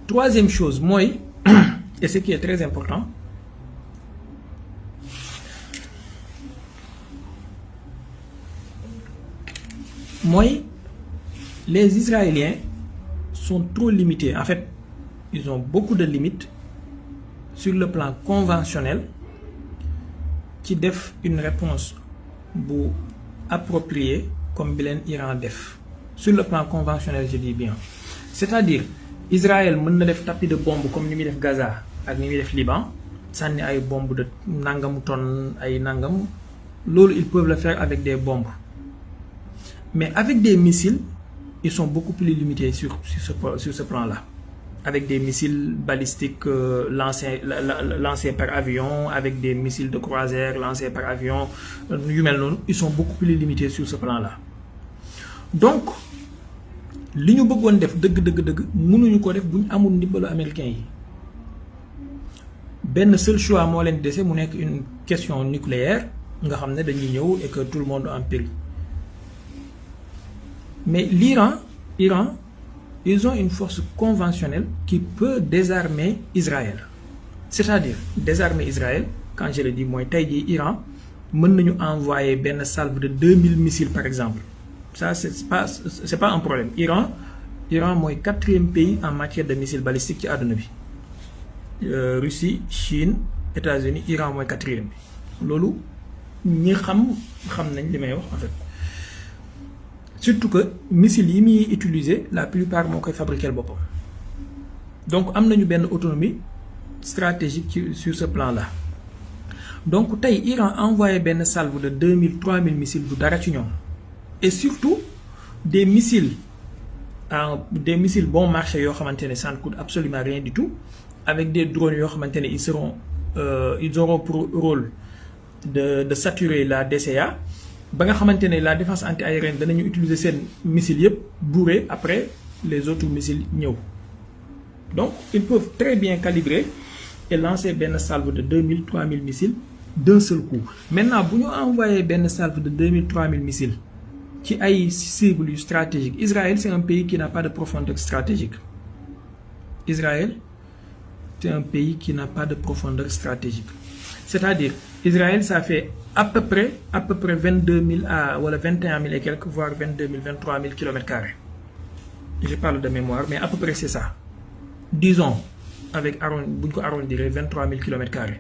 Troisième chose mooy et ce qui est très important, mooy les Israéliens sont trop limités. En fait, ils ont beaucoup de limites sur le plan conventionnel qui def une réponse bu appropriée comme bi leen Iran def. Sur le plan conventionnel, je dis bien. C'est-à-dire, Israël mën na def tapis de bombe comme ni muy def Gaza ak ni muy def Liban, sànni ay bombe de nangamu tonne ay nangam, loolu ils peuvent le faire avec des bombes. Mais avec des missiles, ils sont beaucoup plus limités sur ce plan-là. Avec des missiles balistiques lancés par avion, avec des missiles de croisière lancés par avion, ils sont beaucoup plus limités sur ce plan-là. Donc, li ñu bëggoon def dëgg mënuñu ko def bu ñu amul ndimbalu américain yi. benn seul choix moo leen dese mu nekk une question nucléaire nga xam ne dañuy ñëw et que tout le monde en périt. Mais l'Iran, ils ont une force conventionnelle qui peut désarmer Israël. C'est-à-dire, désarmer Israël, quand je le dis, moi, Iran, mën nañu envoyer benn salve de 2000 missiles par exemple. Ça, c'est pas un problème. Iran mooy 4e pays en matière de missiles balistiques ci àdduna bi. Russie, Chine, États-Unis, Iran mooy 4e bi. Loolu ñi xam nañ li may wax en fait. Surtout que missiles yi muy utiliser la plupart moo koy fabriquer boppam. Donc am nañu benn autonomie stratégique sur ce plan-là. Donc tey Iran envoyé benn salve de 2000-3000 missiles du dara ci ñoom. Et surtout des missiles bon marché yoo xamante ne ça ne coûte absolument rien du tout, avec des drones yoo xamante ne ils auront pour rôle de saturer la DCA. ba nga xamante ne la défense anti-aérienne danañu utiliser seen missiles yëpp bourré après les autres missiles ñëw. Donc ils peuvent très bien calibrer et lancer benn salve de 2000-3000 missiles d'un seul coup. Maintenant bu ñu envoyé benn salve de 2000-3000 missiles ci ay cibles yu stratégiques. Israël c'est un pays qui n'a pas de profondeur stratégique. Israël c'est un pays qui n'a pas de profondeur stratégique. C'est-à-dire Israël ça fait à peu près 22 000 à wala 21 000 et quelques, voire 22 000, 23 000 km². Je parle de mémoire, mais à peu près c'est ça. Disons, avec arrondir 23 000 km².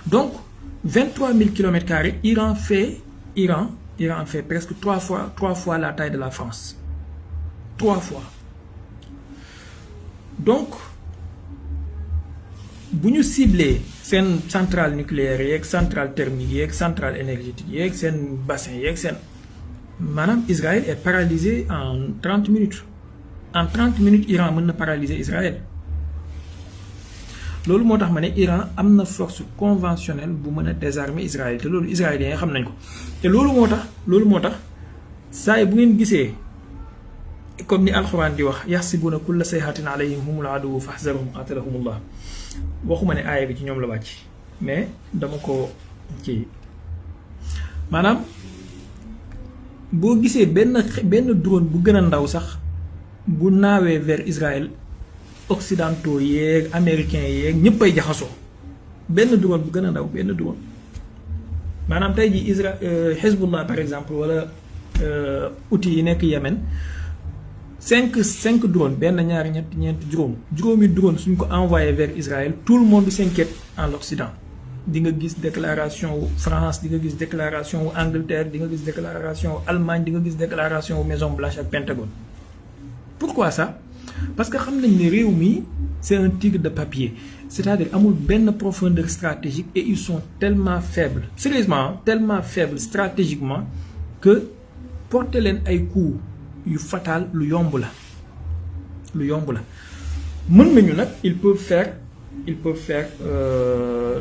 Donc, 23 000 km², Iran fait presque 3 fois la taille de la France. 3 fois. Donc, bu ñu ciblé seen centrale nucléaire yeeg centrale thermique yeeg centrale énergétique yeeg seen bassin yeeg seen maanaam Israël est paralysé en 30 minutes. En 30 minutes Iran mën na paralyser Israël. loolu moo tax ma ne Iran am na force conventionnelle bu mën a désarmer Israël te loolu israéliens yi xam nañ ko. te loolu moo tax saa yi bu ngeen gisee comme ni alxuraan di wax yaxsibuuna kulla sayhatin alayhim humul aduwwu fahzarhum qatalahumullah. waxuma ne aaya bi ci ñoom la wàcc mais dama ko ci maanaam boo gisee benn drone bu gën a ndaw sax bu naawee vers Israël occidentaux yeeg américains yeeg ñëpp ay jaxasoo benn drone bu gën a ndaw benn drone maanaam tey ji Hezbollah par exemple wala outils yi nekk Yémen 5 drones benn ñaari ñeenti juróomi drone suñ ko envoyé vers Israël tout le monde s'inquiète en l'Occident. di nga gis déclaration wu France di nga gis déclaration wu Angleterre di nga gis déclaration wu Allemagne di nga gis déclaration wu Maison Blanche ak Pentagone. Pourquoi ça? Parce que xam nañ ne réew mi c'est un tigre de papier, c'est-à-dire amul benn profondeur stratégique et ils sont tellement faibles, sérieusement tellement faibles stratégiquement que porter leen ay coups yu fatal lu yomb la mën nañu nag ils peuvent faire nu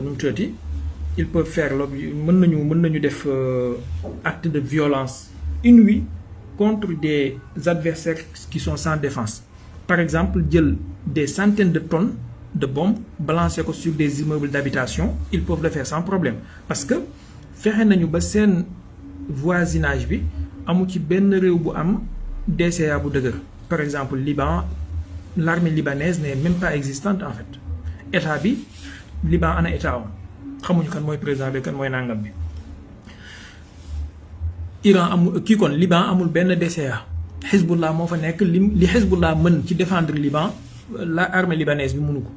mu tuddati ils peuvent faire mën nañu def acte de violence inouïe contre des adversaires qui sont sans défense. Par exemple jël des centaines de tonnes de bombes balancer ko sur des immeubles d'habitation, ils peuvent le faire sans problème parce que fexe nañu ba seen voisinage bi amu ci benn réew bu am DCA bu dëgër. Par exemple Liban, l'armée libanaise n'est même pas existante en fait. État bi Liban ana état am xamuñu kan mooy président bi kan mooy nangam bi. Iran amul kii kon Liban amul benn DCA. Hezbollah moo fa nekk li Hezbollah mën ci défendre Liban la armée libanaise bi mënu ko.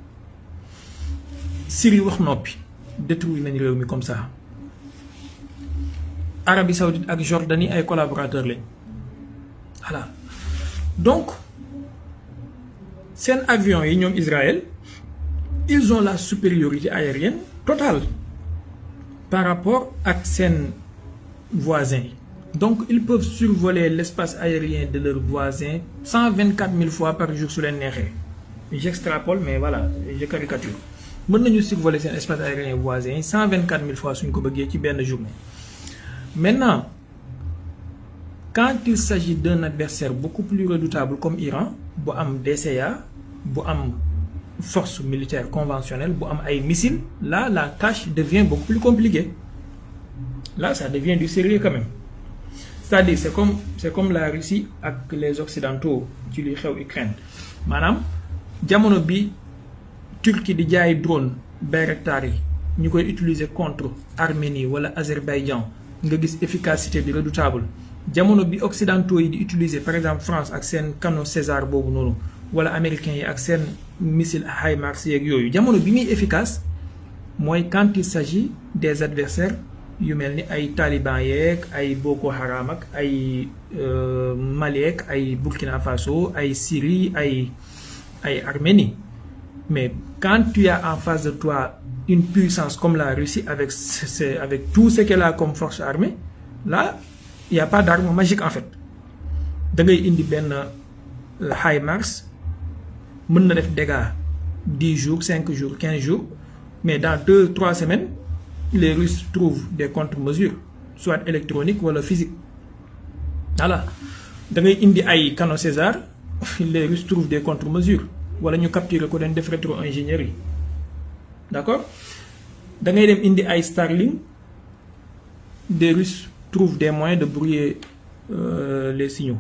Syrie wax noppi détruire nañ réew mi comme ça. Arabie Saoudite ak Jordanie ay collaborateurs lañ. Voilà. Donc seen avions yi ñoom Israël ils ont la supériorité aérienne totale par rapport ak seen voisins yi. Donc ils peuvent survoler l'espace aérien de leurs voisins 124 000 fois par jour su leen neexee. J'extrapole mais voilà je caricature. Mën nañu survoler seen espace aérien voisin 124 000 fois suñ ko bëggee ci benn journée. Maintenant quand il s'agit d'un adversaire beaucoup plus redoutable comme Iran, bu am DCA, bu am force militaire conventionnelle, bu am ay missiles, là la tâche devient beaucoup plus compliquée. Là ça devient du sérieux quand même. C'est-à-dire c'est comme la Russie ak les occidentaux ci li xew Ukraine. Maanaam jamono bi Turquie di jaay drone Bayraktar yi ñu koy utiliser contre Arménie wala Azerbaïdjan nga gis efficacité bi redoutable. Jamono bi occidentaux yi di utiliser par exemple France ak seen canon César boobu noonu wala américains yi ak seen missile HIMARS yeeg yooyu jamono bi muy efficace mooy quand il s'agit des adversaires yu mel ni ay Taliban yeeg ay Boko Haram ak ay Mali ak ay Burkina Faso ay Syrie ay Arménie. Mais quand tu as en face de toi une puissance comme la Russie avec tout ce qu'elle a comme force armée, là il n'y a pas d'arme magique en fait. Da ngay indi benn HIMARS mën na def dégâts 10 jours 5 jours 15 jours mais dans 2-3 semaines les Russes trouvent des contre-mesures soit électroniques wala physiques. Voilà da ngay indi ay canon César les Russes trouvent des contre-mesures wala ñu capturer ko dañ def rétro-ingénierie. D'accord da ngay dem indi ay Starlink des Russes trouvent des moyens de brouiller les signaux.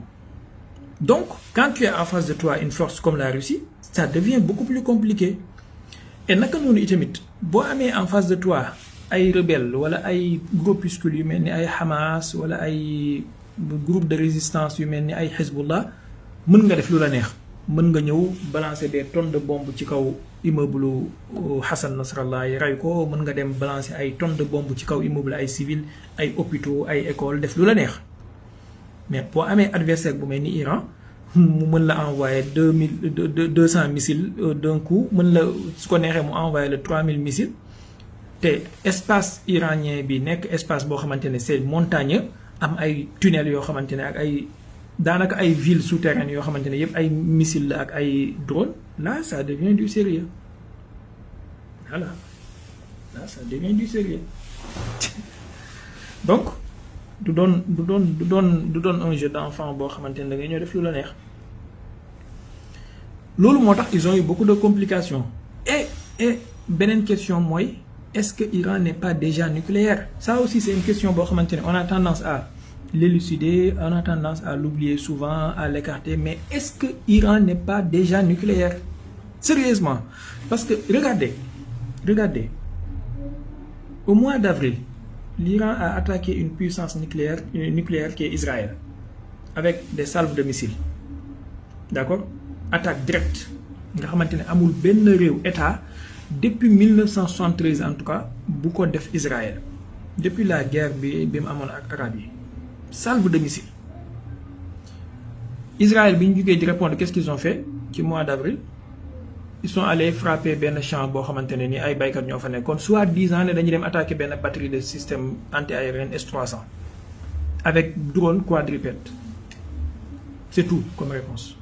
Donc quand tu as en face de toi une force comme la Russie, ça devient beaucoup plus compliqué. Et naka noonu itamit boo amee en face de toi ay rebelles wala ay groupuscules yu mel ni ay Hamas wala ay groupe de résistance yu mel ni ay Hezbollah, mën nga def lu la neex. Mën nga ñëw balancer des tonnes de bombes ci kaw immeuble Hassan Nasrallah yi ray ko, mën nga dem balancer ay tonnes de bombes ci kaw immeuble ay civils ay hôpitaux ay écoles def lu la neex. Mais boo amee adversaire bu mel ni Iran mu mën la envoyer 200 missiles d'un coup, mën la su ko neexee mu envoyer le 3000 missiles te espace iranien bi nekk espace boo xamante ne c'est montagneux am ay tunnels yoo xamante ne ak ay daanaka ay villes souterraines yoo xamante ne yëpp ay missiles la ak ay drones. Là ça devient du sérieux. Voilà là ça devient du sérieux. Donc du doon un jeu d'enfant boo xamante ne da ngay ñëw def lu la neex. Loolu moo tax ils ont eu beaucoup de complications. Et beneen question mooy est-ce que Iran n'est pas déjà nucléaire? Ça aussi c'est une question boo xamante ne on a tendance à l'élucider, on a tendance à l'oublier souvent, à l'écarter, mais est-ce que Iran n'est pas déjà nucléaire? Sérieusement, parce que regardez, au mois d'avril, l'Iran a attaqué une puissance nucléaire qui est Israël, avec des salves de missiles. D'accord? Attaque directe. Nga xamantene amul benn réew état depuis 1973 en tout cas bu ko def Israël. Depuis la guerre bi mu amoon ak Arabes yi. Salve de missiles. Israël bi ñu jógee di répondre qu'est-ce qu'ils ont fait ci mois d'avril? Ils sont allés frapper benn champ boo xamante ne ni ay baykat ñoo fa nekkoon soi-disant ne dañuy dem attaquer benn batterie de système anti-aérien S-300 avec drone quadrupède. C'est tout comme réponse.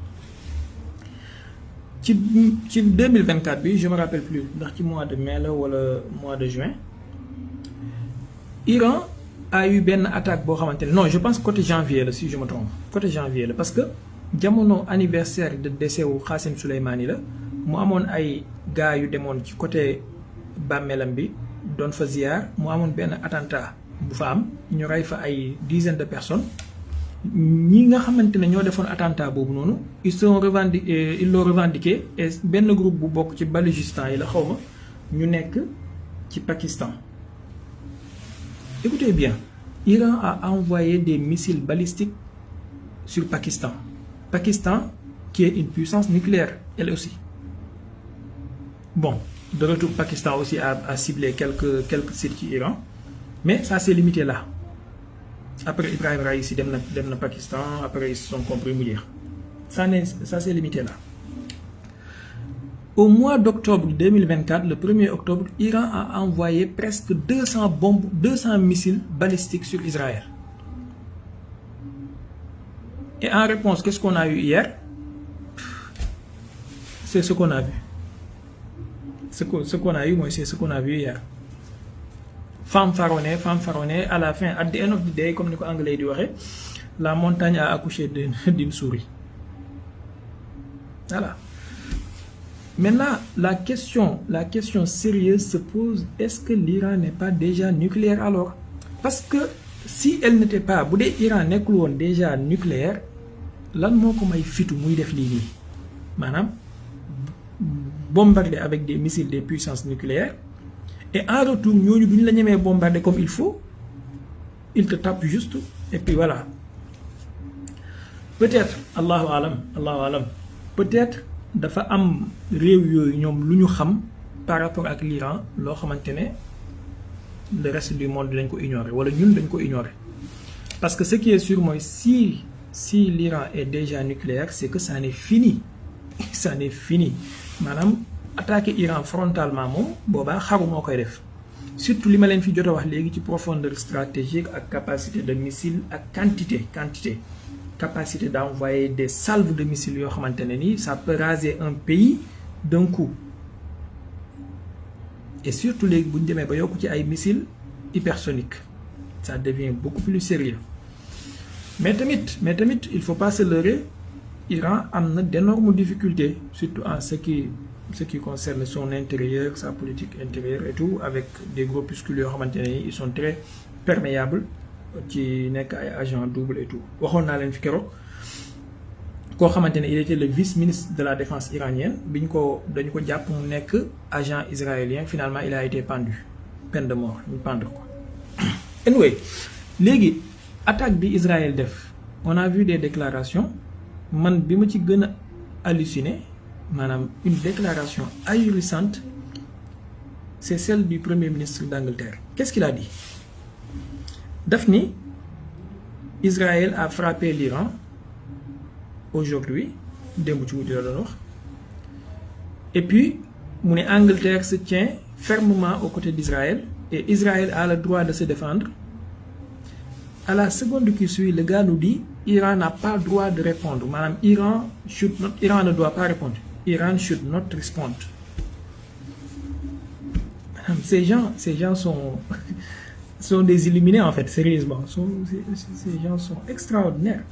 ci 2024 bi je me rappelle plus ndax ci mois de mai la wala mois de juin Iran a eu benn attaque boo xamante ne non je pense côté janvier la si je me trompe côté janvier la parce que jamono anniversaire de décès wu Qasem Soleimani la mu amoon ay gars yu demoon ci côté bàmmeelam bi doon fa ziar mu amoon benn attentat bu fa am ñu rey fa ay dizaines de personnes. Ñi nga xamante ne ñoo defoon attentat boobu noonu ils l'ont revendiqué et benn groupe bu bokk ci Baloutchistan yi la xawma ñu nekk ci Pakistan. Écoutez bien, Iran a envoyé des missiles balistiques sur Pakistan. Pakistan qui est une puissance nucléaire elle aussi. Bon, de retour Pakistan aussi a ciblé quelques sites ci Iran, mais ça s'est limité là. Après Ibrahim Raïsi dem na Pakistan, après ils se sont compris mu jeex. Ça s'est limité là. Au mois d'octobre 2024, le 1er octobre, Iran a envoyé presque 200 bombes, 200 missiles balistiques sur Israël. Et en réponse, qu'est-ce qu'on a eu hier? C'est ce qu'on a vu. Ce qu'on a eu, moi, c'est ce qu'on a vu hier. Fanfaronné, à la fin, at the end of the day, comme ni ko anglais di waxe, la montagne a accouché d'une souris. Voilà. Maintenant, la question sérieuse se pose, est-ce que l'Iran n'est pas déjà nucléaire alors? Parce que si elle n'était pas, bu dee Iran nekkul woon déjà nucléaire, lan moo ko may fitu muy def lii nii maanaam bombarder avec des missiles des puissances nucléaires et en retour ñooñu duñ la ñemee bombarder comme il faut, il te tape juste et puis voilà. Peut-être allahu alam peut-être dafa am réew yooyu ñoom lu ñu xam par rapport ak l'Iran loo xamante ne le reste du monde dañ ko ignorer wala ñun dañ ko ignorer parce que ce qui est sûr mooy si l'Iran est déjà nucléaire c'est que ça n'est fini maanaam attaquer Iran frontalement moom boobaa xaru moo koy def surtout li ma leen fi jot a wax léegi ci profondeur stratégique ak capacité de missile ak quantité capacité d'envoyer des salves de missiles yoo xamante ne nii ça peut raser un pays d'un coup et surtout léegi bu ñu demee ba yokku ci ay missiles hypersoniques ça devient beaucoup plus sérieux mais tamit il faut pas se leurrer, Iran a d'énormes difficultés surtout en ce qui concerne son intérieur, sa politique intérieure et tout, avec des groupuscules yoo xamante ne ils sont très perméables ci nekk ay agents doubles et tout. waxoon naa leen fi keroog koo xamante ne il était le vice-ministre de la défense iranienne dañu ko jàpp mu nekk agent israélien, finalement il a été pendu, peine de mort, ñu pendre ko. Anyway, léegi attaque bi Israël def, on a vu des déclarations, man bi ma ci gën a halluciné maanaam une déclaration ahurissante, c'est celle du premier ministre d'Angleterre. Qu'est-ce qu'il a dit? daf ni Israël a frappé l'Iran aujourd'hui, démb ci guddi la doon wax, et puis mu ne Angleterre se tient fermement aux côtés d'Israël et Israël a le droit de se défendre. À la seconde qui suit, le gars nous dit Iran n'a pas le droit de répondre. Madame, Iran ne doit pas répondre. Iran should not respond. Madame, ces gens sont des illuminés en fait, sérieusement. Ces gens sont extraordinaires.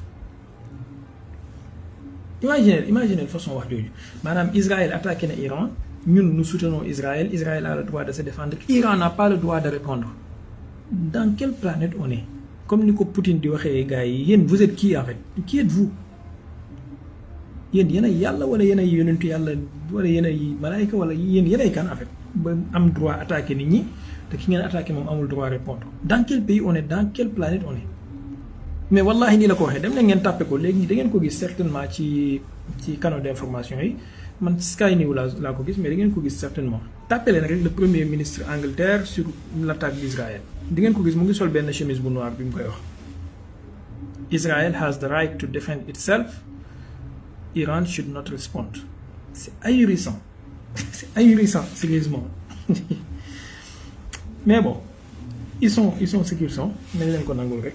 Imaginez la façon wax jooju. Madame, Israël attaque na Iran, nous soutenons Israël, Israël a le droit de se défendre. Iran n'a pas le droit de répondre. Dans quelle planète on est? Comme ni ko Poutine di waxee gars yi, yéen vous êtes qui en fait? Qui êtes-vous? Yéen yéen ay yàlla wala yéen ay yonentu yàlla wala yéen ay malaayka wala yéen ay kan en fait ba am droit attaquer nit ñi te ki ngeen attaquer moom amul droit répondre. Dans quel pays on est? Dans quelle planète on est? Mais wallahi nii la ko waxee dem na ngeen tàppe ko léegi da ngeen ko gis certainement ci canaux d'information yi, man Sky News laa ko gis, mais da ngeen ko gis certainement. Tàppe leen rek le premier ministre Angleterre sur l'attaque d'Israël. Di ngeen ko gis mu ngi sol benn chemise bu noir bi mu koy wax. Israel has the right to defend itself. Iran should not respond. C'est ahurissant. C'est ahurissant, sérieusement. Mais bon, ils sont ce qu'ils sont. nañ leen ko nangul rek.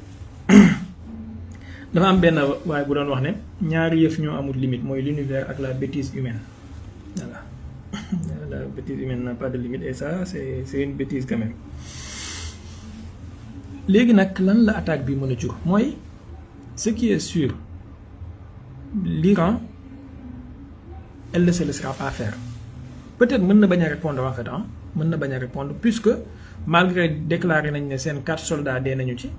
Dafa am benn waaye bu doon wax ne ñaari yëf ñoo amul limite mooy l'univers ak la bêtise humaine. Voilà. La bêtise humaine n'a pas de limite et ça c'est une bêtise quand même. Léegi nag lan la attaque bi mën a jur mooy ce qui est sûr, l'Iran elle ne se laissera pas faire. Peut-être mën na bañ a répondre en fait mën na bañ a répondre puisque malgré déclaré nañ ne seen 4 soldats dee nañu ci,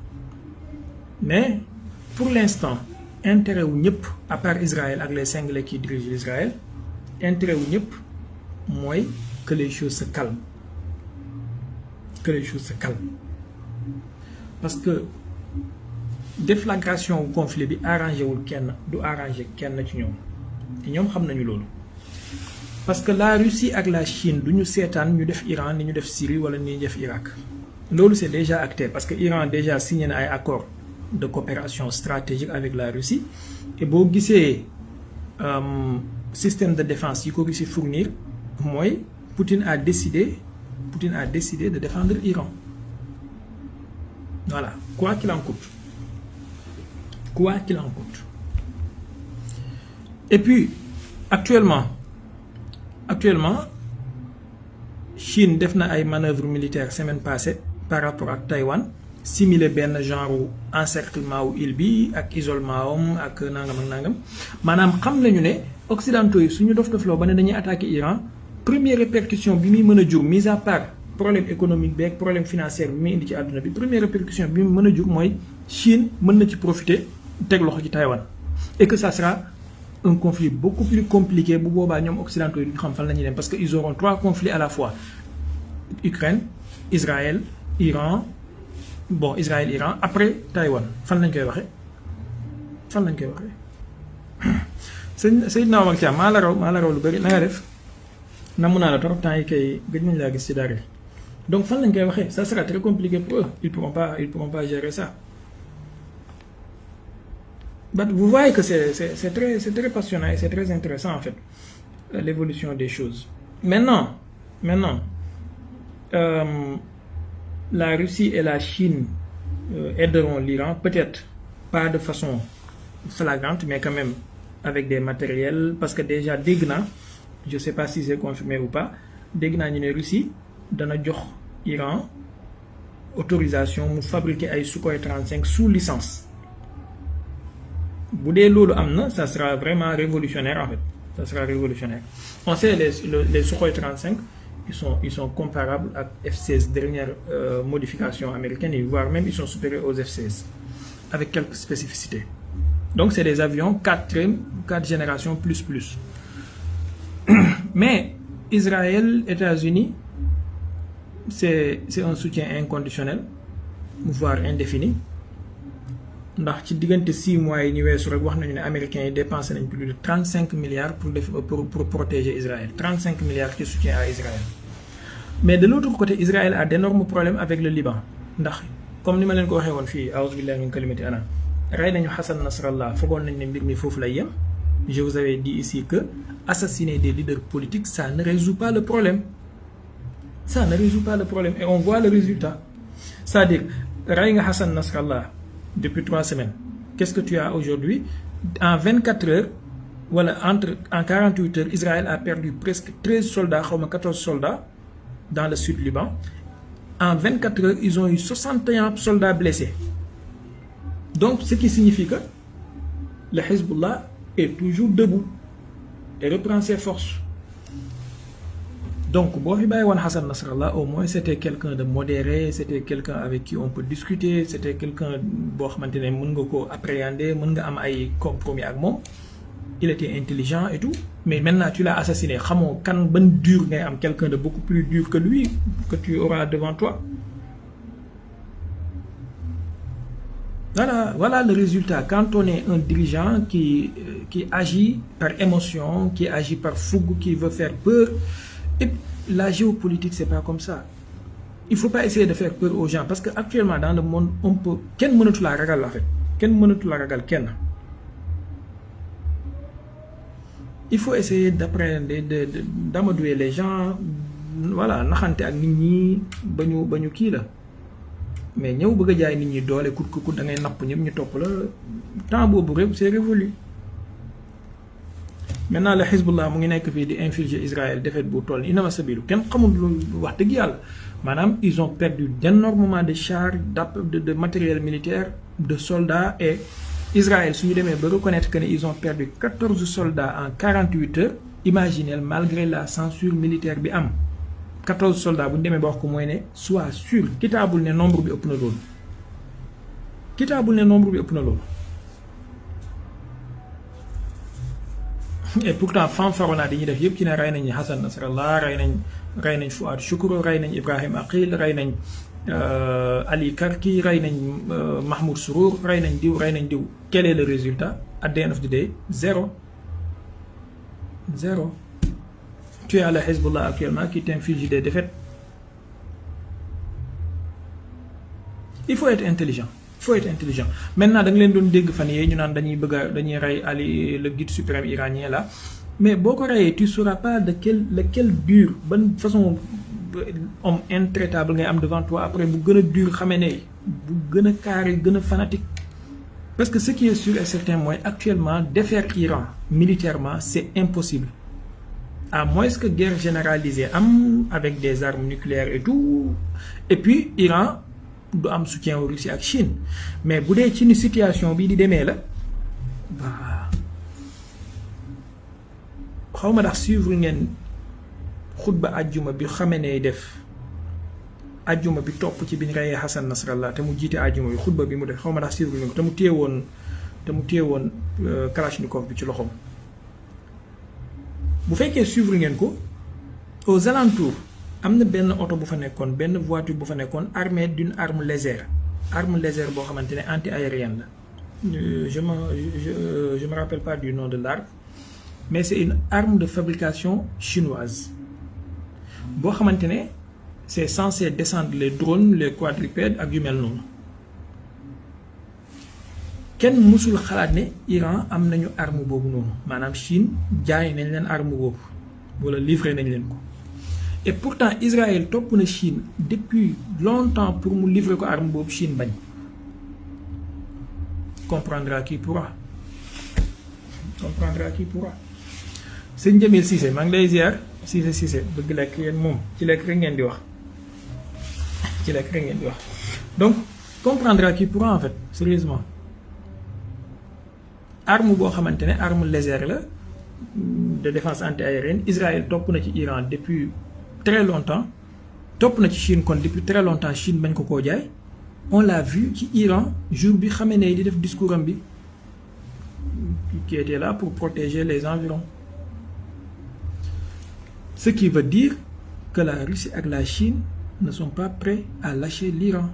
mais pour l'instant intérêt wu ñëpp à part Israël ak les Cinglés qui dirigent l'Israël, intérêt wu ñëpp mooy que les choses se calment, parce que déflagration wu conflit bi arrangé wul kenn, du arrangé kenn ci ñoom te ñoom xam nañu loolu, parce que la Russie ak la Chine du ñu seetaan ñu def Iran ni ñu def Syrie wala ni ñu def Irak. Loolu c'est déjà acté parce que Iran déjà signé na ay accord de coopération stratégique avec la Russie et boo gisee système de défense yi ko Russie fournir mooy Poutine a décidé de défendre Iran. Voilà, quoi qu'il en coûte. Et puis actuellement Chine def na ay manœuvres militaires semaine passée par rapport à Taïwan. simuler benn genre encerclement wu île bi ak isolement am ak nangam maanaam xam nañu ne occidentaux yi suñu dof-dofloo ba ne dañuy attaquer Iran première répercussion bi muy mën a jur mise à part problème économique bi ak problème financier bi muy indi ci àdduna bi première répercussion bi mu mën a jur mooy Chine mën na ci profiter teg loxo ci Taïwan et que ça sera un conflit beaucoup plus compliqué bu boobaa ñoom occidentaux yi ñu xam fan la ñuy dem parce que ils auront 3 conflits à la fois Ukraine Israël Iran Israël Iran après Taïwan fan lañ koy waxee Seydina Omar Thiam maa la raw lu bëri na nga def namu naa la trop temps yi kay gëj nañ laa gis ci dara donc fan lañ koy waxee ça sera très compliqué pour eux ils pourront pas gérer ça. But vous voyez que c'est très passionnant et c'est très intéressant en fait l'évolution des choses. Maintenant la Russie et la Chine aideront l'Iran, peut-être pas de façon flagrante, mais quand même avec des matériels, parce que déjà dégg naa, je sais pas si c'est confirmé ou pas, dégg naa ñu ne Russie dana jox Iran autorisation mu fabriquer ay Sukhoi 35 sous licence. Bu dee loolu am na, ça sera vraiment révolutionnaire en fait. Ça sera révolutionnaire. On sait les Sukhoi 35, ils sont comparables à F-16, dernière modification américaine, voire même ils sont supérieurs aux F-16, avec quelques spécificités. Donc c'est des avions 4 générations plus. Mais Israël, États-Unis, c'est un soutien inconditionnel, voire indéfini. Ndax ci diggante 6 mois yi ñu weesu rek wax nañu ne américains yi dépensé nañ plus de 35 milliards pour protéger Israël 35 milliards ci soutien à Israël. Mais de l'autre côté Israël a d'énormes problèmes avec le Liban ndax comme ni ma leen ko waxee woon fii a'uuzu billahi min kalimati ana rey nañu Hassan Nasrallah foogoon nañ ne mbir mi foofu lay yem. Je vous avais dit ici que assassiner des leaders politiques ça ne résout pas le problème. Ça ne résout pas le problème et on voit le résultat. C'est-à-dire rey nga Hassan Nasrallah depuis 3 semaines. Qu'est-ce que tu as aujourd'hui? En 24 heures, voilà, en 48 heures, Israël a perdu presque 13 soldats, 14 soldats dans le sud Liban. En 24 heures, ils ont eu 61 soldats blessés. Donc, ce qui signifie que le Hezbollah est toujours debout et reprend ses forces. Donc, boo fi bàyyi woon Hassan Nasrallah, au moins c'était quelqu'un de modéré, c'était quelqu'un avec qui on peut discuter, c'était quelqu'un boo xamante ne mën nga ko appréhender, mën nga am ay compromis ak moom. Il était intelligent et tout, mais maintenant tu l'as assassiné. Xamoo kan ban dur ngay am quelqu'un de beaucoup plus dur que lui que tu auras devant toi. Voilà le résultat. Quand on est un dirigeant qui agit par émotion, qui agit par fougue, qui veut faire peur. Et la géopolitique, c'est pas comme ça. Il faut pas essayer de faire peur aux gens parce que actuellement dans le monde, on peut kenn mënatu la ragal en fait. Kenn mënatu la ragal kenn. Il faut essayer d'appréhender d'amadouer les gens, voilà, naxante ak nit ñi bañu kii la. Mais ñëw bëgg a jaay nit ñi doole kut da ngay napp ñëpp ñu topp la temps boobu rek c'est révolu. Maintenant le Hezbollah mu ngi nekk fii di infliger Israël défaite bu toll nii inama sabilu kenn xamul lu wax dëgg yàlla maanaam ils ont perdu d'énormément de chars de matériel militaire de soldats et Israël su ñu demee ba reconnaître que ne ils ont perdu 14 soldats en 48 heures imaginez malgré la censure militaire bi am 14 soldats bu ñu demee ba wax ko mooy ne sois sûr kitaabul ne nombre bi ëpp na loolu. Et pourtant fanfaronnade yi ñuy def yëpp ci ne rey nañ Hassan Nasrallah rey nañ Fouad Choukro rey nañ Ibrahim Aqil rey nañ Ali Karki rey nañ Mahmoud Sourour rey nañ diw quel est le résultat at the end of the day? Zéro. Tu as le Hezbollah actuellement qui t'inflige des défaites. Il faut être intelligent. Maintenant da nga leen doon dégg fan yee ñu naan dañuy rey Ali le guide suprême iranien là mais boo ko reyee tu sauras pas de lequel dur ban façon homme intraitable ngay am devant toi après bu gën a dur xamee ne bu gën a carré gën a fanatique parce que ce qui est sûr et certain mooy actuellement défaire Iran militairement c'est impossible à moins que guerre généralisée am avec des armes nucléaires et tout et puis Iran du am soutien au Russie ak Chine mais bu dee ci ni situation bii di demee la bah xaw ma ndax suivre ngeen xutba ajjuma bi Khamenei def ajjuma bi topp ci bi ñu reyee Hassan Nasrallah te mu jiite ajjuma bi xutba bi mu def xaw ma ndax suivre ngeen ko te mu téewoon Kalachnikov bi ci loxoom bu fekkee suivre ngeen ko aux alentours am na benn oto bu fa nekkoon benn voiture bu fa nekkoon armée d'une arme légère boo xamante ne anti-aérienne la je me rappelle pas du nom de l'arme mais c'est une arme de fabrication chinoise boo xamante ne c'est censé descendre les drones les quadrupèdes ak yu mel noonu kenn mësul xalaat ne Iran am nañu arme boobu noonu maanaam Chine jaay nañ leen arme boobu wala livré nañ leen ko et pourtant Israël topp na Chine depuis longtemps pour mu livrer ko arme boobu Chine bañ comprendra qui pourra sëñ Jamil Cissé maa ngi lay ziar Cissé bëgg lekk yéen moom ci lekk rek ngeen di wax donc comprendra qui pourra en fait sérieusement arme boo xamante ne arme légère la de défense anti-aérienne Israël topp na ci Iran depuis très longtemps topp na ci Chine kon depuis très longtemps Chine bañ ko koo jaay on l'a vu ci Iran jour bi Khamenei di def discours am bi qui était là pour protéger les environs ce qui veut dire que la Russie ak la Chine ne sont pas prêts à lâcher l'Iran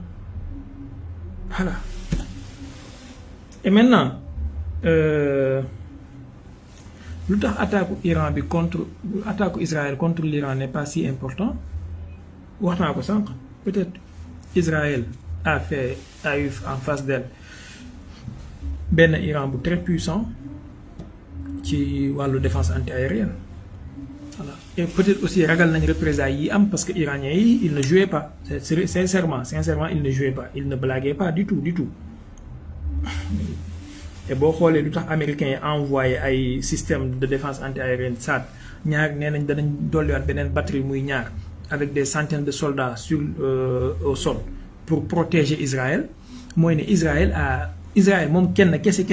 voilà et maintenant lu tax attaque Israël contre l'Iran n'est pas si important wax naa ko sànq peut-être Israël a eu en face d'elle benn Iran bu très puissant ci wàllu défense anti-aérienne voilà et peut-être aussi ragal nañ représailles yi am parce que iraniens yi ils ne jouaient pas sincèrement ils ne jouaient pas ils ne blaguaient pas du tout te boo xoolee lu tax américains yi envoyé ay système de défense anti-aérienne SAD ñaar nee nañ danañ dolliwaat beneen batterie muy ñaar avec des centaines de soldats sur au sol pour protéger Israël mooy ne Israël moom kenn kese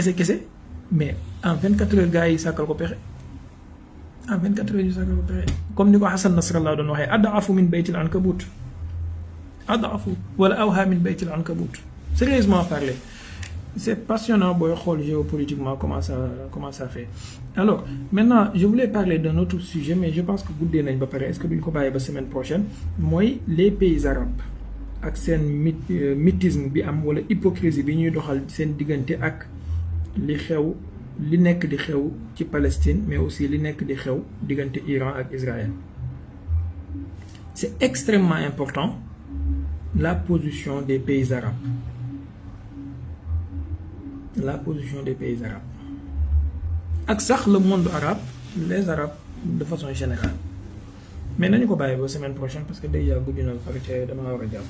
mais en 24 heures gars yi sàkkal ko pexe comme ni ko Hassan Nasrallah doon waxee ad'afu min baytil ankabut wala awha min baytil ankabut sérieusement parler c'est passionnant booy xool géopolitiquement comment ça fait alors maintenant je voulais parler d'un autre sujet mais je pense que guddee nañ ba pare est-ce que duñ ko bàyyi ba semaine prochaine mooy les pays arabes ak seen mythisme bi am wala hypocrisie bi ñuy doxal seen diggante ak li nekk di xew ci Palestine mais aussi li nekk di xew diggante Iran ak Israël c'est extrêmement important la position des pays arabes ak sax le monde arabe les arabes de façon générale mais nañu ko bàyyi ba semaine prochaine parce que déjà guddi na pare te dama war a jàpp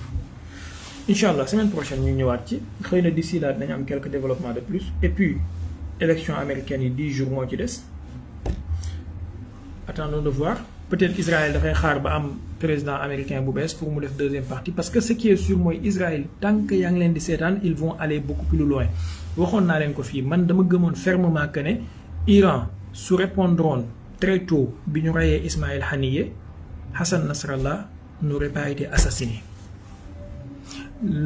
incha allah semaine prochaine ñu ñëwaat ci xëy na d'ici là dañu am quelques développements de plus et puis élection américaine yi 10 jours moo ci des attendons de voir peut-être Israël dafay xaar ba am président américain bu bees pour mu def deuxième partie parce que ce qui est sûr mooy Israël tant que yaa ngi leen di seetaan ils vont aller beaucoup plus loin waxoon naa leen ko fii man dama gëmoon fermement que ne Iran su répondroon très tôt bi ñu reyee Ismaël Haniyeh Hassan Nasrallah n'aurait pas été assassiné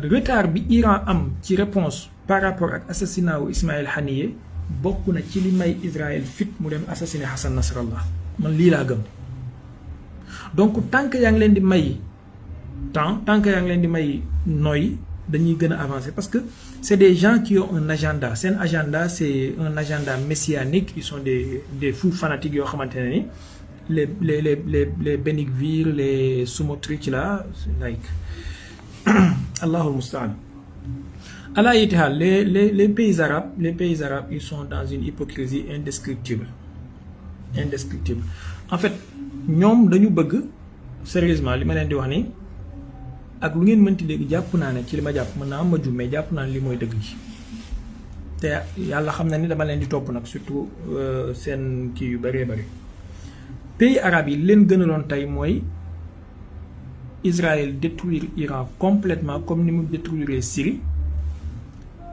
retard bi Iran am ci réponse par rapport ak assassinat wu Ismaël Haniyeh bokk na ci li may Israël fit mu dem assassiner Hassan Nasrallah man lii laa gëm donc tant que yaa ngi leen di may temps tant que yaa ngi leen di may noy dañuy gën a avancer parce que c'est des gens qui ont un agenda seen agenda c'est un agenda messianique ils sont des fous fanatiques yoo xamante ne ni les Benigvir les Smotrich là like Allahul Musta'an ala yiti haal les pays arabes ils sont dans une hypocrisie indescriptible en fait ñoom dañu bëgg sérieusement li ma leen di wax ni ak lu ngeen mënti léegi jàpp naa ne ci li ma jàpp mën naa am ma jum mais jàpp naa ne li mooy dëgg gi te yàlla xam na ni dama leen di topp nag surtout seen kii yu bëree bëri pays arabes yi leen gënaloon tey mooy Israël détruire Iran complètement comme ni mu détruire Syrie,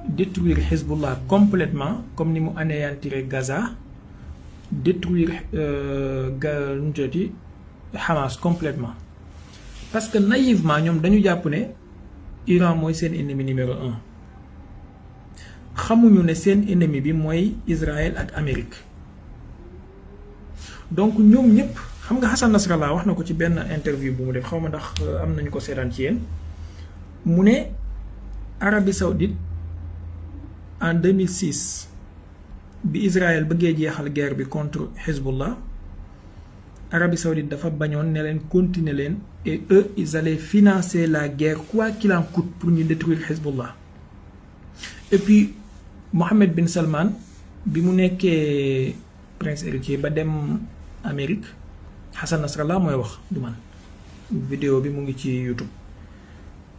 détruire Hezbollah complètement comme ni mu anéantir Gaza, détruire Hamas complètement. Parce que naïvement ñoom dañu jàpp ne Iran mooy seen ennemi numéro 1. xamuñu ne seen ennemi bi mooy Israël ak Amérique. Donc ñoom ñëpp xam nga Hassan Nasrallah wax na ko ci benn interview bu mu def xaw ma ndax am nañu ko seetaan ci yéen mu ne Arabie Saoudite en 2006 bi Israël bëggee jeexal guerre bi contre Hezbollah, Arabie Saoudite dafa bañoon ne leen continuer leen et eux ils allaient financer la guerre quoi qu'il en coûte pour ñu détruire Hezbollah. Et puis Mohammed bin Salman bi mu nekkee prince héritier ba dem Amérique, Hassan Nasrallah mooy wax du man, vidéo bi mu ngi ci YouTube,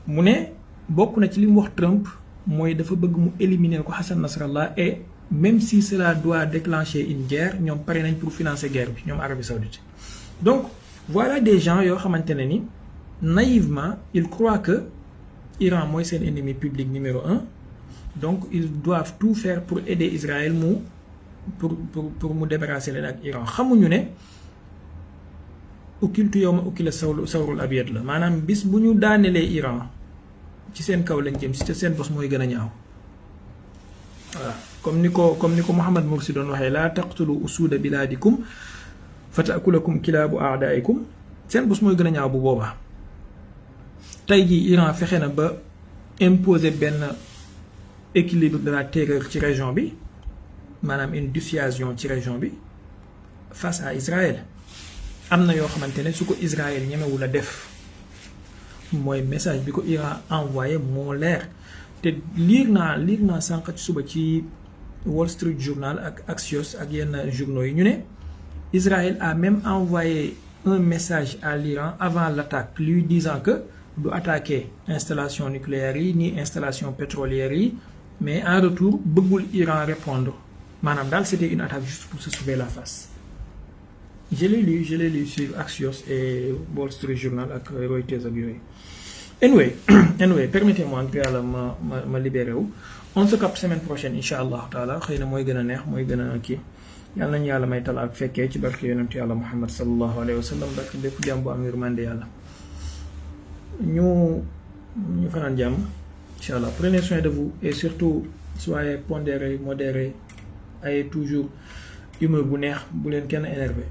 mu ne bokk na ci li mu wax Trump mooy dafa bëgg mu éliminer ko Hassan Nasrallah, et même si cela doit déclencher une guerre ñoom pare nañ pour financer guerre bi ñoom Arabie Saoudite. Donc voilà des gens yoo xamante ne ni naïvement ils croient que Iran mooy seen ennemi public numéro 1, donc ils doivent tout faire pour aider Israël pour mu débarrasser leen ak Iran. xamuñu ne ukiltu yawma ukila sawrul abyad la, maanaam bis bu ñu daanelee Iran ci seen kaw lañ jëm si te seen bos mooy gën a ñaaw. voilà comme ni ko Mohamed Morsi doon waxee laa taqtulu usuuda bilaadikum fa taakulakum kilaabu aadaikum, seen bos mooy gën a ñaaw bu boobaa. tey jii Iran fexe na ba imposer benn équilibre de la terreur ci région bi, maanaam une dissuasion ci région bi face à Israël. am na yoo xamante ne su ko Israël ñemewul a def mooy message bi ko Iran envoyé moo leer. te liir naa sànq ci suba ci Wall Street Journal ak Axios ak yenn journaux yi ñu ne Israël a même envoyé un message à l'Iran avant l'attaque lui disant que du attaquer installation nucléaire yi ni installation pétrolière yi, mais en retour bëggul Iran répondre. maanaam daal c'était une attaque juste pour se sauver la face. Je l'ai lu sur Axios et Wall Street Journal ak Reuters ak yooyu. Anyway, permettez-moi que yàlla ma libéré wu. On se capte semaine prochaine incha allahu taala, xëy na mooy gën a neex mooy gën a kii. yàlla nañu yàlla may tal ak fekkee ci barke yonentu yàlla Muhammad sallallahu alayhi wa sallam, barke bépp jàmm bu am yërmande yàlla. ñu fanaan jàmm incha allah. Prenez soin de vous et surtout soyez pondérés, modérés, ayez toujours humeur bu neex, bu leen kenn énervé.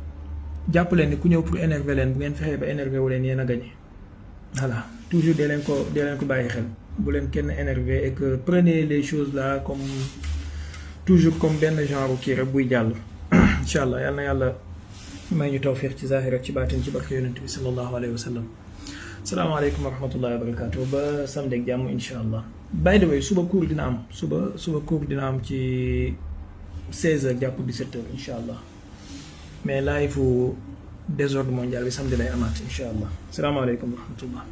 jàpp leen ni ku ñëw pour énerver leen bu ngeen fexee ba énervé wu leen yéen a gagné. Voilà, toujours dee leen ko bàyyi xel, bu leen kenn énervé, et que prenez les choses là comme toujours comme benn genre kii rek buy jàll. incha allah yal na yàlla may ñu tawfiq ci zahir ak ci baatin ci barke yonent bi sallallahu alayhi wa sallam. salaamaaleykum wa rahmatullahi wa barakatuh. Ba samedi ak jàmm incha allah. By the way, suba cours dina am suba cours dina am ci 16h jàpp 17h incha allah, mais live fu désordre mondial bi samedi lay amaat incha allah. salaamaaleykum wa rahmatullah.